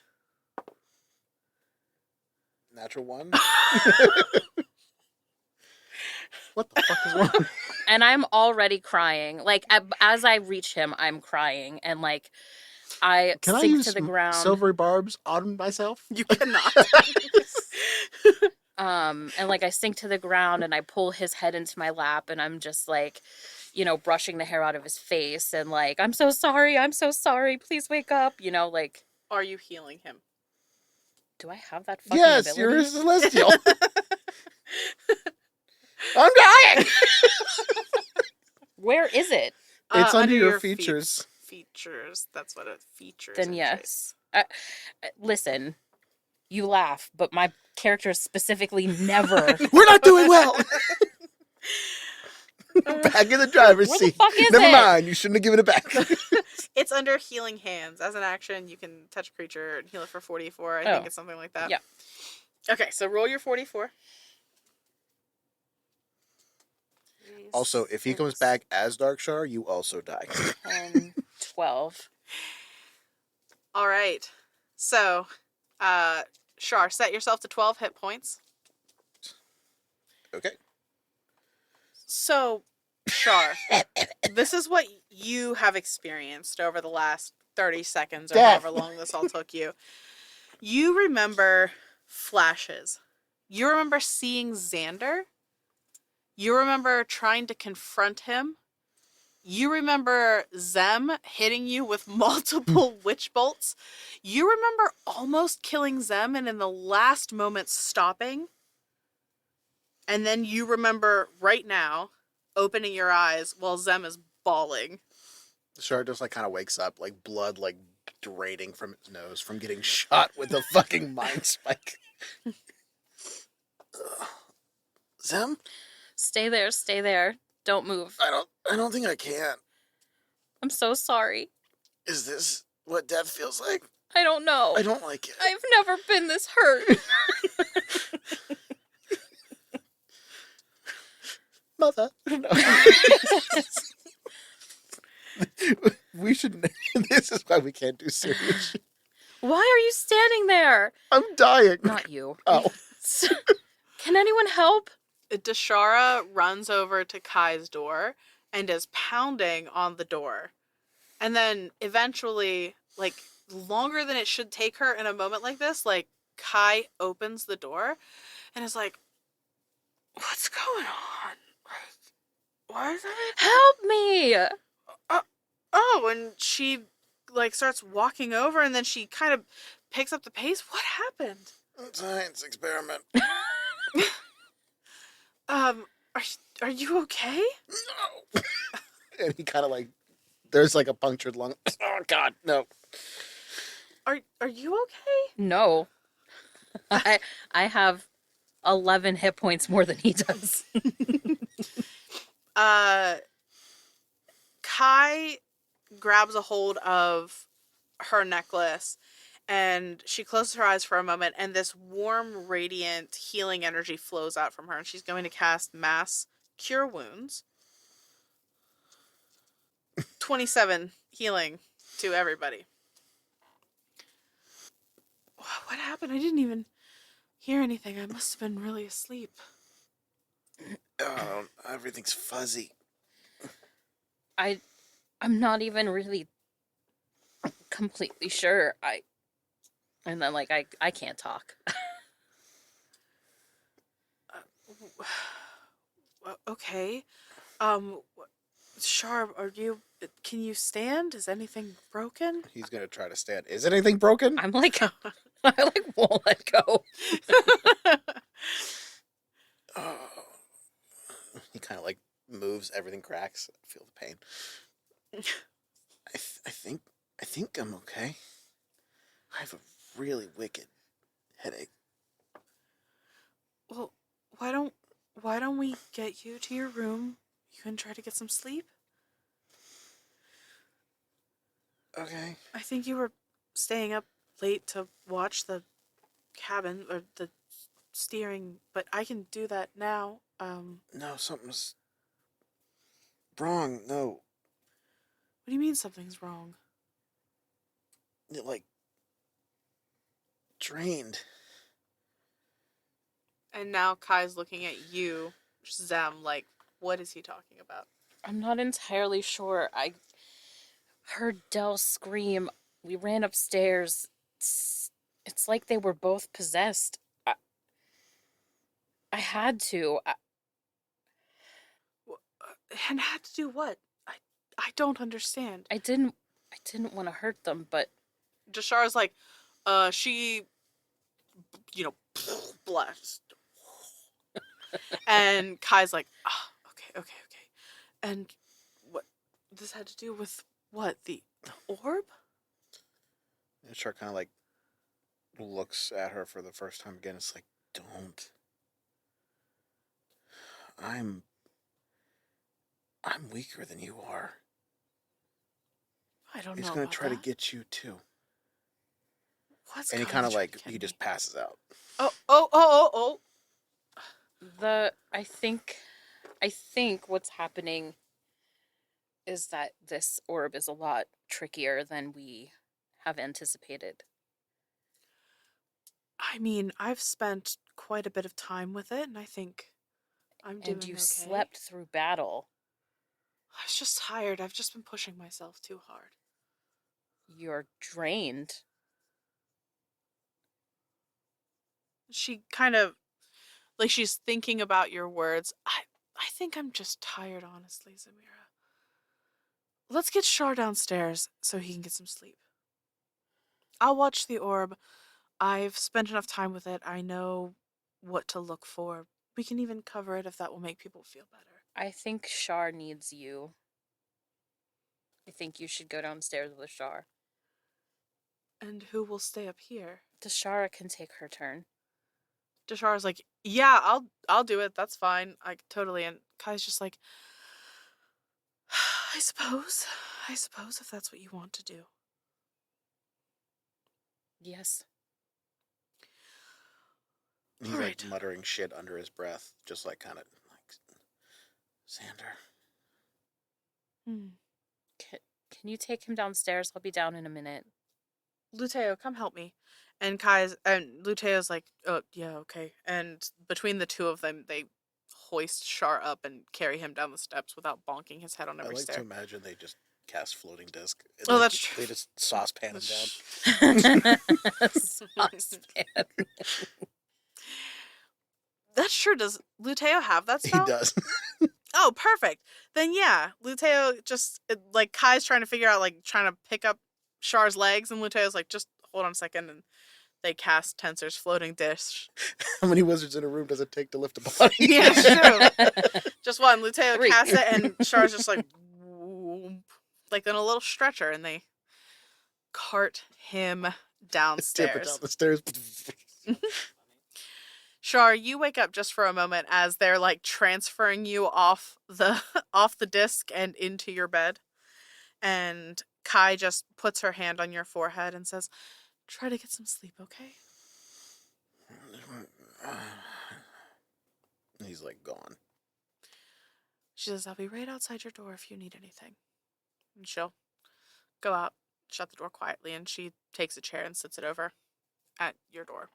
Natural 1? What the fuck is wrong? And I'm already crying. Like, as I reach him, I'm crying. And, like, I Can I sink use to the ground. silvery barbs on myself? You cannot. And, like, I sink to the ground and I pull his head into my lap. And I'm just, like, you know, brushing the hair out of his face. And, like, I'm so sorry. Please wake up. You know, like. Are you healing him? Do I have that fucking Yes, ability? you're a celestial. I'm dying! Where is it? It's under your feet. features. Features. That's what it features. Then yes. Listen, you laugh, but my character specifically never. We're not doing well! Back in the driver's Where the seat. fuck is Never it? mind, you shouldn't have given it back. It's under healing hands. As an action, you can touch a creature and heal it for 44. I think it's something like that. Yeah. Okay, so roll your 44. Also, if he comes back as Dark Char, you also die. 10, 12. All right. So, Char, set yourself to 12 hit points. Okay. So, Char, this is what you have experienced over the last 30 seconds or Death. however long this all took you. You remember flashes. You remember seeing Xander. You remember trying to confront him. You remember Zem hitting you with multiple witch bolts. You remember almost killing Zem and in the last moment stopping. And then you remember right now opening your eyes while Zem is bawling. Char just like kind of wakes up, like blood like draining from his nose from getting shot with a fucking mind spike. Zem? Stay there. Don't move. I don't think I can. I'm so sorry. Is this what death feels like? I don't know. I don't like it. I've never been this hurt. Mother. No. We should. This is why we can't do serious shit. Why are you standing there? I'm dying. Not you. Oh. Can anyone help? Deshara runs over to Kai's door and is pounding on the door. And then eventually, like, longer than it should take her in a moment like this, like, Kai opens the door and is like, what's going on? Why is everything... Help me! And she, like, starts walking over and then she kind of picks up the pace. What happened? Science experiment. Are you okay? No. And he kind of like, there's like a punctured lung. Oh God, no. Are you okay? No. I have 11 hit points more than he does. Kai grabs a hold of her necklace and she closes her eyes for a moment and this warm, radiant, healing energy flows out from her and she's going to cast Mass Cure Wounds. 27 healing to everybody. What happened? I didn't even hear anything. I must have been really asleep. Everything's fuzzy. I'm not even really completely sure. And then like I can't talk. Okay. Char, can you stand? Is anything broken? He's gonna try to stand. Is anything broken? I'm like, I like won't let go. He kind of like moves. Everything cracks. I feel the pain. I think I'm okay. I have a really wicked headache. Well, why don't we get you to your room? You can try to get some sleep. Okay. I think you were staying up late to watch the cabin or the steering, but I can do that now. No, something's wrong. No. What do you mean something's wrong? It, like, drained. And now Kai's looking at you, Zem, like, what is he talking about? I'm not entirely sure. I heard Dell scream. We ran upstairs. It's like they were both possessed. I had to. And had to do what? I don't understand. I didn't want to hurt them, but Jashar's like, she, blessed. And Kai's like, okay. And what, this had to do with what? The orb? And Char kind of like looks at her for the first time again. It's like, don't. I'm weaker than you are. I don't know. He's gonna about try to that. get you too. What's And he Kai kind of trying like, to get he just me? passes out. Oh. I think what's happening is that this orb is a lot trickier than we have anticipated. I mean, I've spent quite a bit of time with it, and I think I'm doing And you okay. slept through battle. I was just tired. I've just been pushing myself too hard. You're drained. She kind of, like, she's thinking about your words. I think I'm just tired, honestly, Zamira. Let's get Char downstairs so he can get some sleep. I'll watch the orb. I've spent enough time with it. I know what to look for. We can even cover it if that will make people feel better. I think Char needs you. I think you should go downstairs with Char. And who will stay up here? Deshara can take her turn. Deshar's like, yeah, I'll do it. That's fine. I totally. And Kai's just like, I suppose if that's what you want to do. Yes. He's Alright. like muttering shit under his breath, just like kind of like, Xander. Can can you take him downstairs? I'll be down in a minute. Luteo, come help me. And Luteo's like, oh, yeah, okay. And between the two of them, they hoist Char up and carry him down the steps without bonking his head on I every like stair. to imagine they just cast floating disc. And, Oh, that's true. They just saucepan him down. Saucepan. That's true. Does Luteo have that He spell? does. Oh, perfect. Then yeah, Luteo just, like, Kai's trying to figure out, like, trying to pick up Char's legs, and Luteo's like, just hold on a second, and they cast Tensor's floating dish. How many wizards in a room does it take to lift a body? Yeah, it's true. Just one. Luteo 3. casts it, and Char's just like, whoomp, like in a little stretcher, and they cart him Tip it downstairs. down the stairs. Char, you wake up just for a moment as they're like transferring you off the off the disc and into your bed. And Kai just puts her hand on your forehead and says, "Try to get some sleep, okay?" He's like gone. She says, "I'll be right outside your door if you need anything." And she'll go out, shut the door quietly, and she takes a chair and sits it over at your door.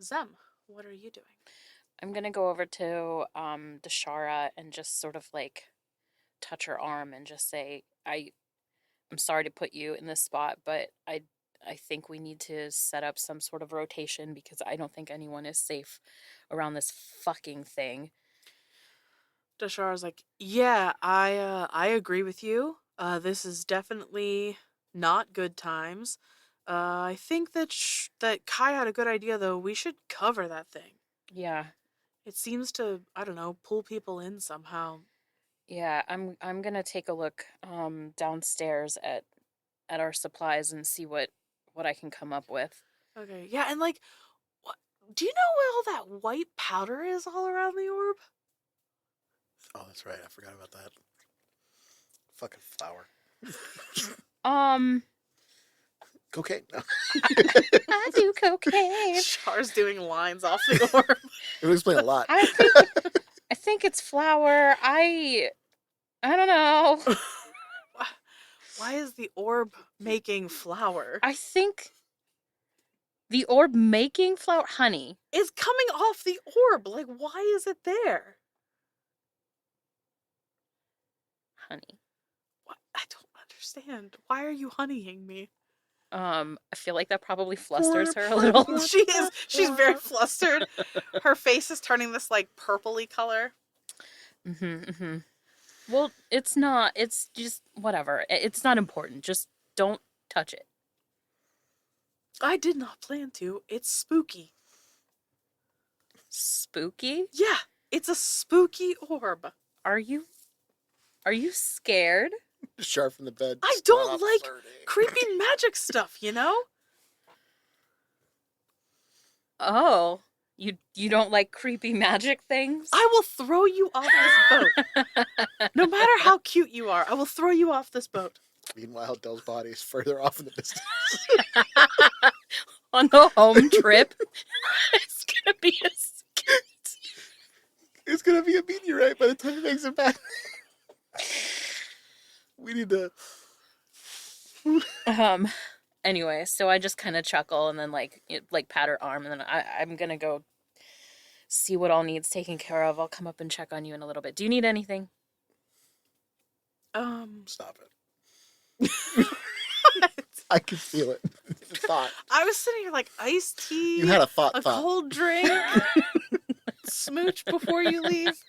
Zem, what are you doing? I'm gonna go over to Deshara and just sort of like touch her arm and just say, I'm sorry to put you in this spot, but I think we need to set up some sort of rotation because I don't think anyone is safe around this fucking thing. Deshara's like, "Yeah, I agree with you. This is definitely not good times. I think that that Kai had a good idea, though. We should cover that thing. Yeah. It seems to, I don't know, pull people in somehow." Yeah, I'm gonna take a look downstairs at our supplies and see what I can come up with. Okay, yeah, and like, what, do you know where all that white powder is all around the orb? Oh, that's right. I forgot about that. Fucking flower. Cocaine. No. I do cocaine. Char's doing lines off the orb. It would explain a lot. I think it's flour. I don't know. Why is the orb making flour? I think the orb making flour, honey. It's coming off the orb. Like, why is it there? Honey. What? I don't understand. Why are you honeying me? I feel like that probably flusters her a little. She's very flustered. Her face is turning this like purpley color. Well, it's not. It's just whatever. It's not important. Just don't touch it. I did not plan to. It's spooky. Spooky? Yeah, it's a spooky orb. Are you scared? Sharp from the bed. I don't Stop like flirting. creepy magic stuff, you know? Oh, you don't like creepy magic things? I will throw you off this boat. No matter how cute you are, I will throw you off this boat. Meanwhile, Dell's body is further off in the distance. On the home trip, it's gonna be a skit. It's gonna be a meteorite by the time he makes it back. We need to. Anyway, so I just kind of chuckle and then like pat her arm, and then I'm gonna go see what all needs taken care of. I'll come up and check on you in a little bit. Do you need anything? Stop it. I can feel it. The thought. I was sitting here like iced tea. You had a thought. Cold drink. Smooch before you leave.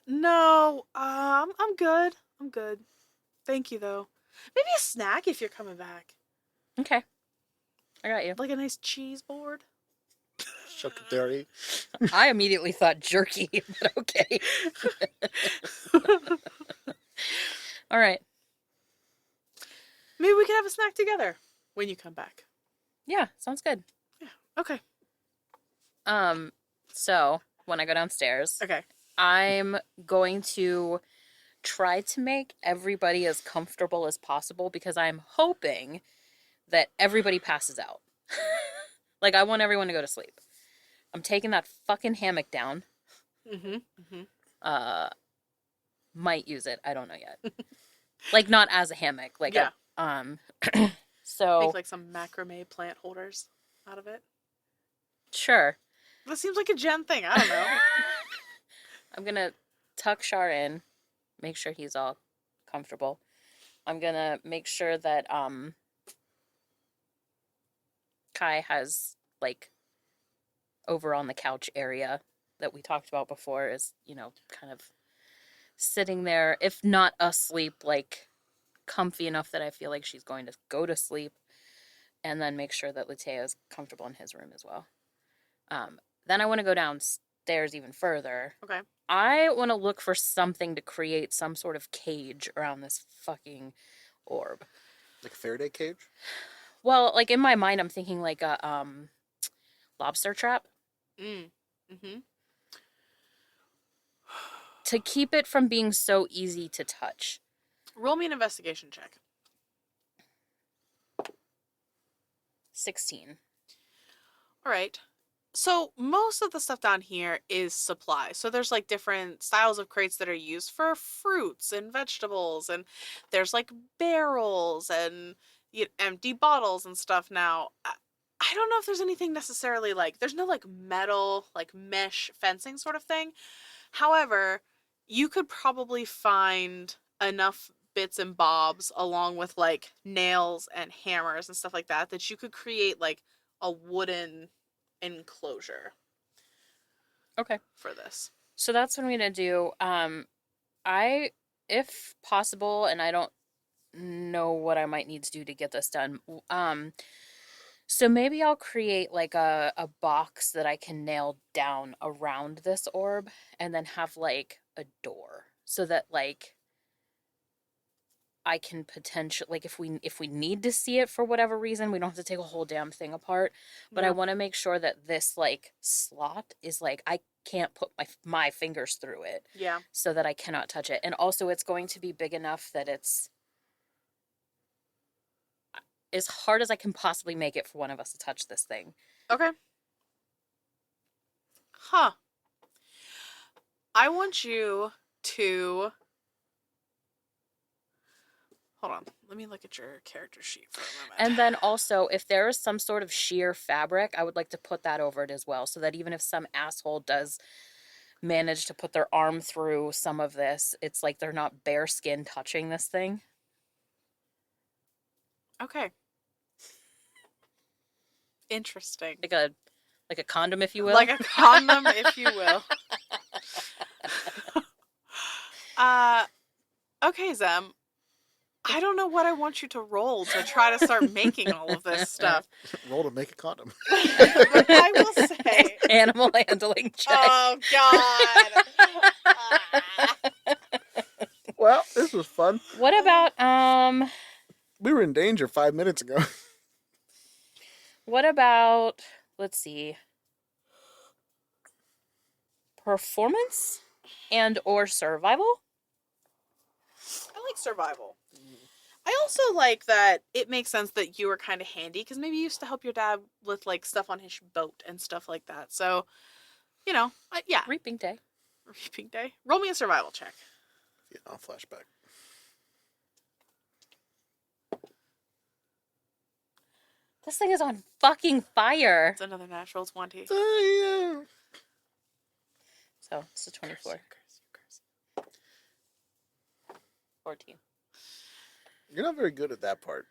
No. I'm good. I'm good. Thank you though. Maybe a snack if you're coming back. Okay, I got you. Like a nice cheese board. Charcuterie. I immediately thought jerky, but okay. All right. Maybe we can have a snack together when you come back. Yeah, sounds good. Yeah. Okay. So when I go downstairs, Okay. I'm going to try to make everybody as comfortable as possible because I'm hoping that everybody passes out. Like, I want everyone to go to sleep. I'm taking that fucking hammock down. might use it. I don't know yet. Like, not as a hammock. Like, Yeah. so... Make like some macrame plant holders out of it. Sure. That seems like a Jen thing. I don't know. I'm going to tuck Char in, make sure he's all comfortable. I'm going to make sure that Kai has, like, over on the couch area that we talked about before is, you know, kind of sitting there, if not asleep, like, comfy enough that I feel like she's going to go to sleep, and then make sure that Lutea is comfortable in his room as well. Then I want to go downstairs even further. Okay. I want to look for something to create some sort of cage around this fucking orb. Like a Faraday cage? Well, like, in my mind, I'm thinking like a lobster trap. Mm-hmm. To keep it from being so easy to touch. Roll me an investigation check. 16. All right. So most of the stuff down here is supply. So there's like different styles of crates that are used for fruits and vegetables, and there's like barrels and empty bottles and stuff. Now, I don't know if there's anything necessarily like, there's no like metal, like mesh fencing sort of thing. However, you could probably find enough bits and bobs along with like nails and hammers and stuff like that that you could create like a wooden enclosure. Okay. For this. So that's what I'm going to do. I, if possible, and I don't know what I might need to do to get this done. So maybe I'll create like a box that I can nail down around this orb and then have like a door so that like I can potentially, like, if we need to see it for whatever reason, we don't have to take a whole damn thing apart. But I want to make sure that this like slot is like I can't put my fingers through it. Yeah. So that I cannot touch it. And also it's going to be big enough that it's as hard as I can possibly make it for one of us to touch this thing. Okay. Huh. I want you to... Hold on. Let me look at your character sheet for a moment. And then also, if there is some sort of sheer fabric, I would like to put that over it as well, so that even if some asshole does manage to put their arm through some of this, it's like they're not bare skin touching this thing. Okay. Interesting. Like a condom, if you will. Like a condom, if you will. Okay, Zem. I don't know what I want you to roll to try to start making all of this stuff. Roll to make a condom. But I will say... Animal handling check. Oh, God. Well, this was fun. What about, We were in danger 5 minutes ago. What about, let's see, performance and or survival? I like survival. I also like that it makes sense that you were kind of handy, because maybe you used to help your dad with like stuff on his boat and stuff like that. So, you know, yeah. Reaping day. Reaping day. Roll me a survival check. Yeah, flashback. This thing is on fucking fire. It's another natural 20. Yeah. So, it's a 24. 14. You're not very good at that part.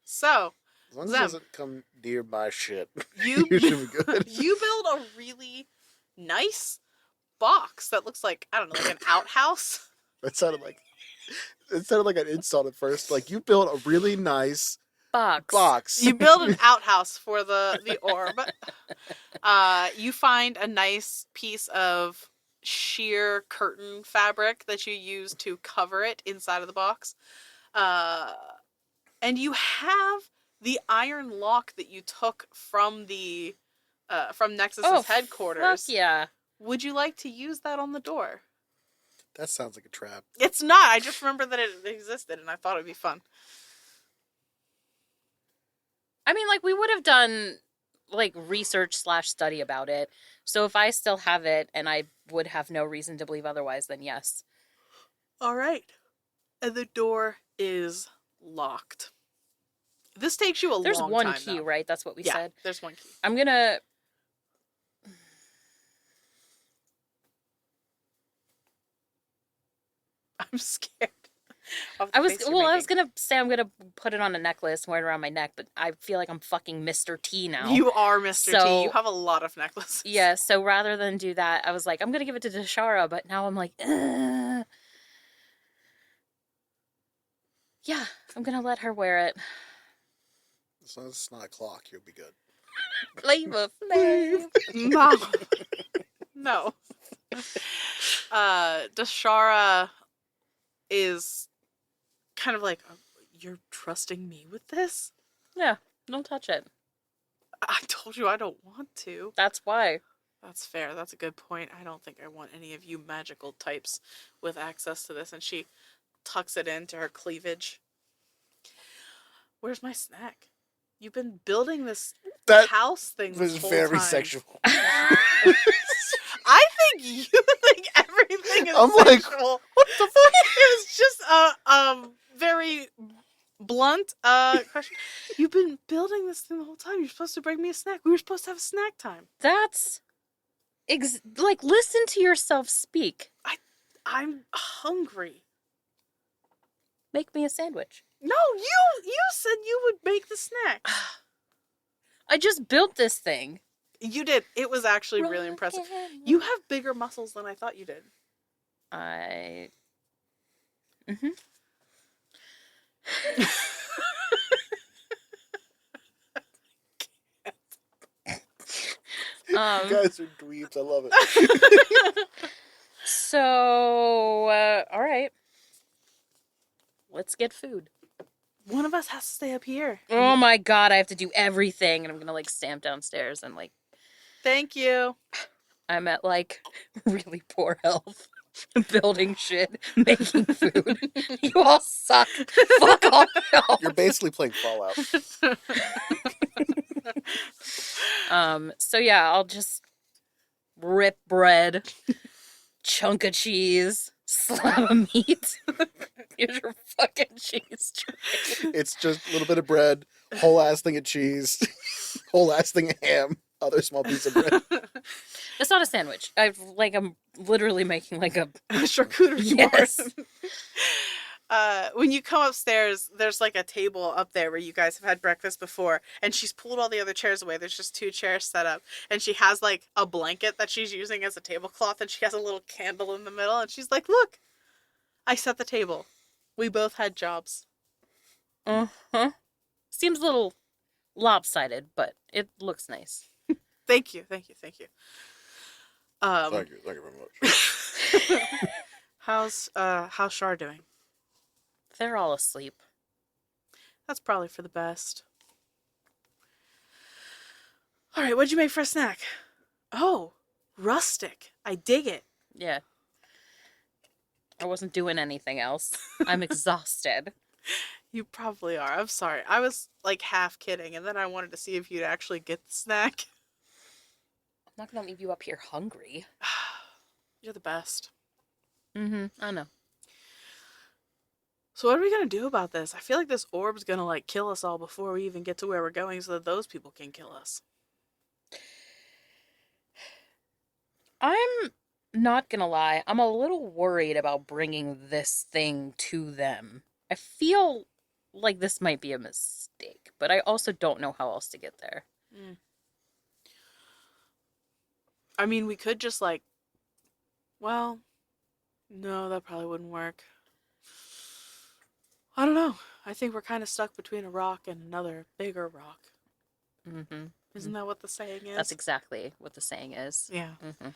So, As long as Zem, it doesn't come near my shit, you you should be good. you build a really nice box that looks like, I don't know, like an outhouse. It sounded like an insult at first. Like, you built a really nice box. You build an outhouse for the orb. You find a nice piece of sheer curtain fabric that you use to cover it inside of the box. And you have the iron lock that you took from the from Nexus's headquarters. Fuck yeah. Would you like to use that on the door? That sounds like a trap. It's not. I just remember that it existed, and I thought it'd be fun. I mean, like, we would have done, like, research/study about it. So if I still have it, and I would have no reason to believe otherwise, then yes. All right. And the door is locked. This takes you a There's long one time, key, though. right? That's what we Yeah, said. there's one key. I'm gonna. I'm scared. Of the I was face you're well. I was making. gonna say I'm gonna put it on a necklace, wear it around my neck, but I feel like I'm fucking Mr. T now. You are Mr. T. You So- have a lot of necklaces. Yeah. So rather than do that, I was like, I'm gonna give it to Deshara, but now I'm like, yeah, I'm gonna let her wear it. As long as it's not a clock, you'll be good. Flavor Flav. No. No. Dashara is kind of like, you're trusting me with this? Yeah. Don't touch it. I told you I don't want to. That's why. That's fair. That's a good point. I don't think I want any of you magical types with access to this. And she tucks it into her cleavage. Where's my snack? You've been building this That house thing this was whole very time. sexual. I think you think everything is I'm like, sexual. What the fuck? It was just a very blunt question. You've been building this thing the whole time. You're supposed to bring me a snack. We were supposed to have a snack time. That's like, listen to yourself speak. I'm hungry. Make me a sandwich. No, you said you would make the snack. I just built this thing. You did. It was actually really impressive. You have bigger muscles than I thought you did. Mm-hmm. You Um, guys are dweebs. I love it. so, all right. Let's get food. One of us has to stay up here. Oh my god, I have to do everything, and I'm gonna, like, stamp downstairs, and, like, Thank you. I'm at, like, really poor health. Building shit, making food. You all suck. Fuck off. You're basically playing Fallout. So yeah, I'll just rip bread, chunk of cheese, slab of meat. Here's your fucking cheese tray. It's just a little bit of bread, whole ass thing of cheese, whole ass thing of ham, other small piece of bread. It's not a sandwich. I'm literally making like a Charcuterie Yes. board. When you come upstairs, there's like a table up there where you guys have had breakfast before, and she's pulled all the other chairs away. There's just 2 chairs set up, and she has like a blanket that she's using as a tablecloth, and she has a little candle in the middle, and she's like, "Look, I set the table. We both had jobs." uh-huh. Seems a little lopsided, but it looks nice. Thank you, thank you, thank you. Thank you very much. How's Char doing? They're all asleep. That's probably for the best. All right, what'd you make for a snack? Oh, rustic. I dig it. Yeah. I wasn't doing anything else. I'm exhausted. You probably are. I'm sorry. I was like half kidding, and then I wanted to see if you'd actually get the snack. I'm not gonna leave you up here hungry. You're the best. Mm-hmm. I know. So what are we gonna do about this? I feel like this orb's gonna like kill us all before we even get to where we're going, so that those people can kill us. I'm not gonna lie. I'm a little worried about bringing this thing to them. I feel like this might be a mistake, but I also don't know how else to get there. I mean, we could just like, well, no, that probably wouldn't work. I don't know. I think we're kind of stuck between a rock and another bigger rock. Mm-hmm. Isn't that what the saying is? That's exactly what the saying is. Yeah. Mm-hmm.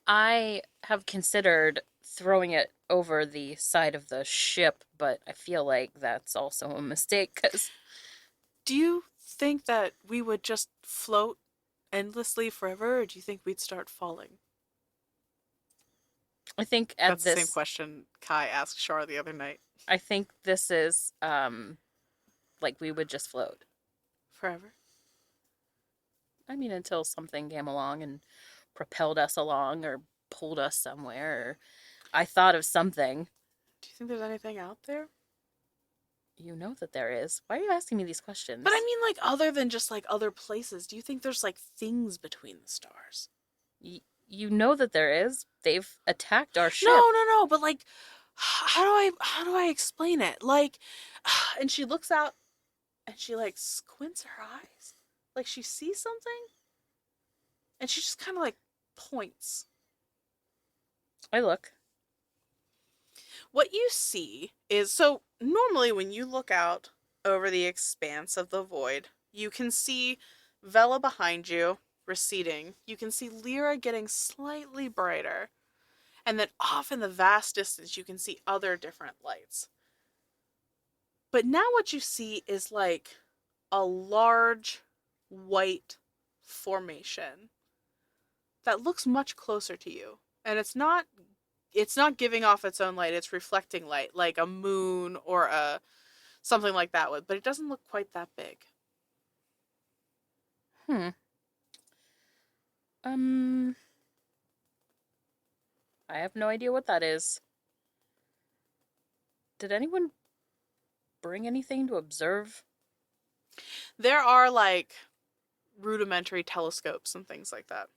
I have considered throwing it over the side of the ship, but I feel like that's also a mistake because Do you think that we would just float endlessly forever, or do you think we'd start falling? I think at That's the this same question Kai asked Char the other night. I think this is like we would just float. Forever? I mean, until something came along and propelled us along or pulled us somewhere. Or I thought of something. Do you think there's anything out there? You know that there is. Why are you asking me these questions? But I mean, like, other than just, like, other places, do you think there's, like, things between the stars? You know that there is. They've attacked our ship. No, but, like, how do I explain it? Like, and she looks out and she, like, squints her eyes. Like, she sees something and she just kind of, like, points. I look. What you see is, so normally when you look out over the expanse of the void, you can see Vela behind you receding. You can see Lyra getting slightly brighter. And then off in the vast distance, you can see other different lights. But now what you see is like a large white formation that looks much closer to you. And it's not giving off its own light, it's reflecting light, like a moon or a something like that would, but it doesn't look quite that big. I have no idea what that is. Did anyone bring anything to observe? There are like rudimentary telescopes and things like that.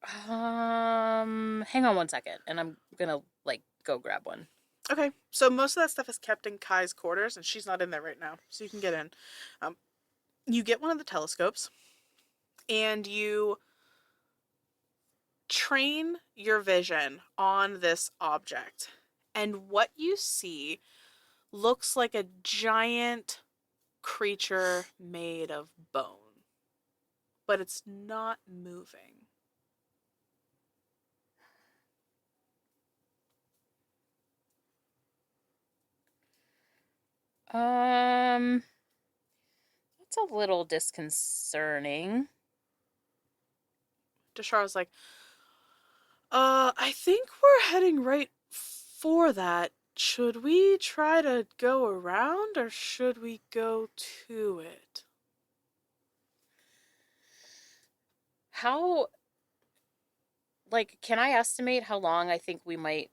Hang on one second, and I'm gonna like go grab one. Okay, so most of that stuff is kept in Kai's quarters, and she's not in there right now, so you can get in. You get one of the telescopes, and you train your vision on this object. And what you see looks like a giant creature made of bone, but it's not moving. That's a little disconcerting. Deshar's like, I think we're heading right for that. Should we try to go around or should we go to it? How, like, can I estimate how long I think we might,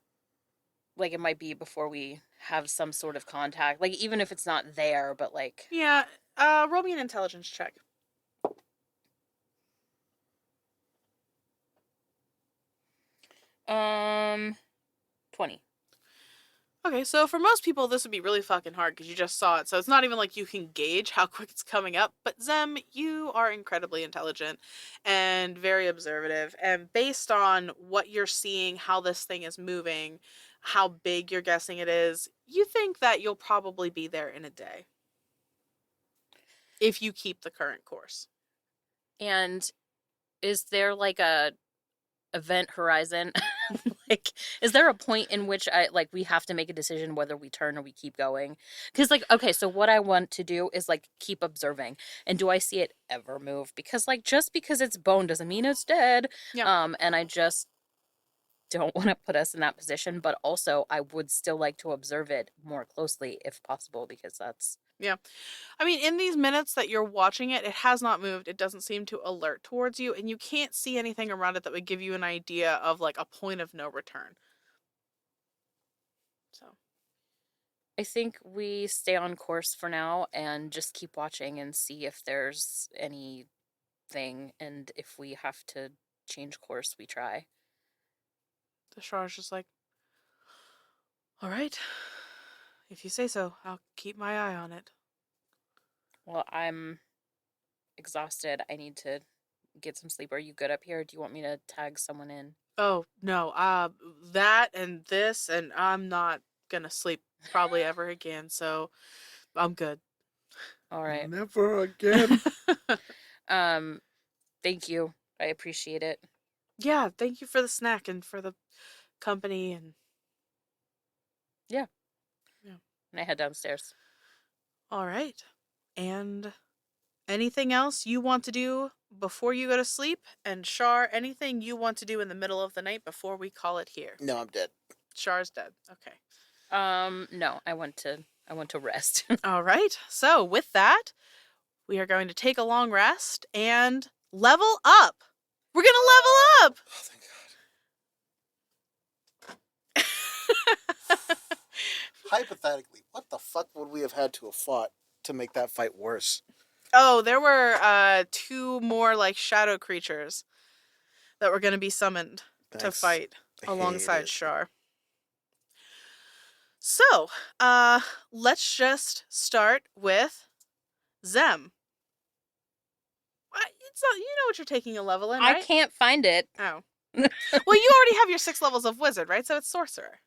like, it might be before we have some sort of contact? Like, even if it's not there, but like... Yeah, roll me an intelligence check. 20. Okay, so for most people, this would be really fucking hard because you just saw it. So it's not even like you can gauge how quick it's coming up. But Zem, you are incredibly intelligent and very observative. And based on what you're seeing, how this thing is moving, how big you're guessing it is, you think that you'll probably be there in a day. If you keep the current course. And is there like a event horizon? Like, is there a point in which we have to make a decision whether we turn or we keep going? Because like, okay, so what I want to do is like keep observing, and do I see it ever move? Because like, just because it's bone doesn't mean it's dead. Yeah. And I just don't want to put us in that position, but also I would still like to observe it more closely if possible, because that's... Yeah. I mean, in these minutes that you're watching it, it has not moved. It doesn't seem to alert towards you, and you can't see anything around it that would give you an idea of like a point of no return. So I think we stay on course for now and just keep watching and see if there's anything, and if we have to change course, we try. the Char's just like, all right. If you say so, I'll keep my eye on it. Well, I'm exhausted. I need to get some sleep. Are you good up here? Do you want me to tag someone in? Oh, no. That and this, and I'm not gonna sleep probably ever again, so I'm good. All right. Never again. Thank you. I appreciate it. Yeah, thank you for the snack and for the company and... Yeah. And I head downstairs. All right. And anything else you want to do before you go to sleep? And Char, anything you want to do in the middle of the night before we call it here? No, I'm dead. Char's dead. Okay. No, I want to rest. All right. So with that, we are going to take a long rest and level up. We're going to level up. Oh, thank God. hypothetically, what the fuck would we have had to have fought to make that fight worse? Oh, there were 2 more like shadow creatures that were going to be summoned to fight alongside Char. So, let's just start with Zem. It's not, you know what you're taking a level in, right? I can't find it. Oh. Well, you already have your 6 levels of wizard, right? So it's sorcerer.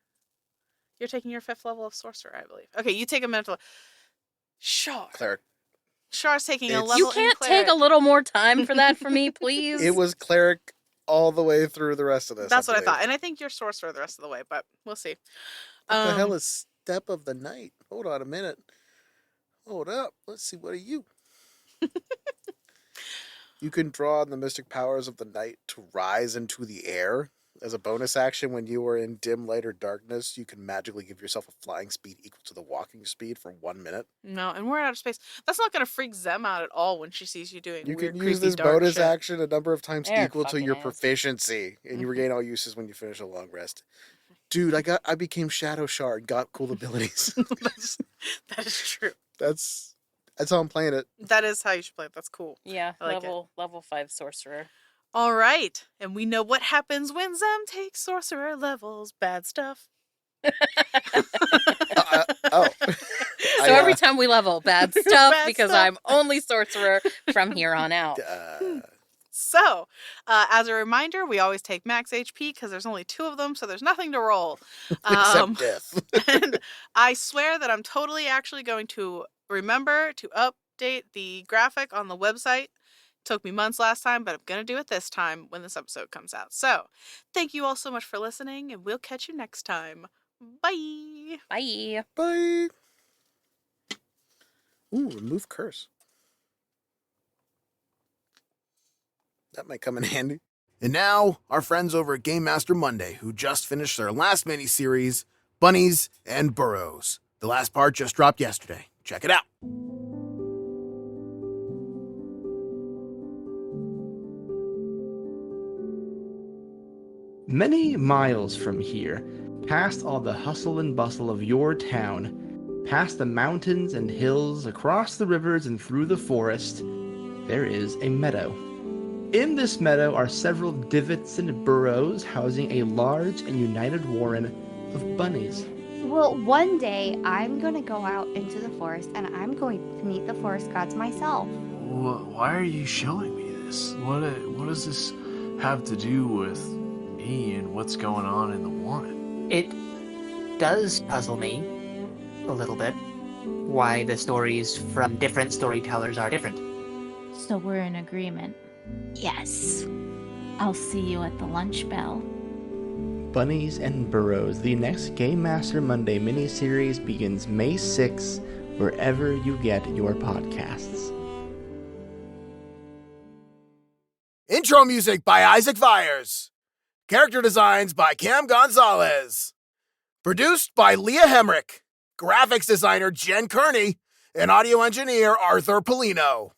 You're taking your 5th level of sorcerer, I believe. Okay, you take a mental. Char. Cleric. Char's taking a level You in can't cleric. take a little more time for that for me, please? It was cleric all the way through the rest of this. That's what I thought. And I think you're sorcerer the rest of the way, but we'll see. What the hell is Step of the Night? Hold on a minute. Hold up. Let's see. What are you? You can draw on the mystic powers of the night to rise into the air. As a bonus action, when you are in dim light or darkness, you can magically give yourself a flying speed equal to the walking speed for 1 minute. No, and we're out of space. That's not going to freak Zem out at all when she sees you doing You weird, can use creepy, this dark bonus shit. action a number of times They're equal to fucking your ass. proficiency, and you regain all uses when you finish a long rest. Dude, I became Shadow Char and got cool abilities. That is true. That's how I'm playing it. That is how you should play it. That's cool. Yeah, I like level 5 sorcerer. All right. And we know what happens when Zem takes sorcerer levels. Bad stuff. Oh. So every time we level, bad stuff Bad because stuff. I'm only sorcerer from here on out. So, as a reminder, we always take max HP because there's only 2 of them, so there's nothing to roll. Except death. And I swear that I'm totally actually going to remember to update the graphic on the website. Took me months last time, but I'm going to do it this time when this episode comes out. So, thank you all so much for listening, and we'll catch you next time. Bye! Bye. Bye. Ooh, remove curse. That might come in handy. And now, our friends over at Game Master Monday, who just finished their last mini-series, Bunnies and Burrows. The last part just dropped yesterday. Check it out. Many miles from here, past all the hustle and bustle of your town, past the mountains and hills, across the rivers and through the forest, there is a meadow. In this meadow are several divots and burrows housing a large and united warren of bunnies. Well, one day I'm going to go out into the forest and I'm going to meet the forest gods myself. Why are you showing me this? What does this have to do with me and what's going on in the warren? It does puzzle me a little bit why the stories from different storytellers are different. So we're in agreement. Yes. I'll see you at the lunch bell. Bunnies and Burrows, the next Game Master Monday miniseries begins May 6th, wherever you get your podcasts. Intro music by Isaac Vyers. Character designs by Cam Gonzalez. Produced by Leah Hemrick. Graphics designer Jen Kearney. And audio engineer Arthur Polino.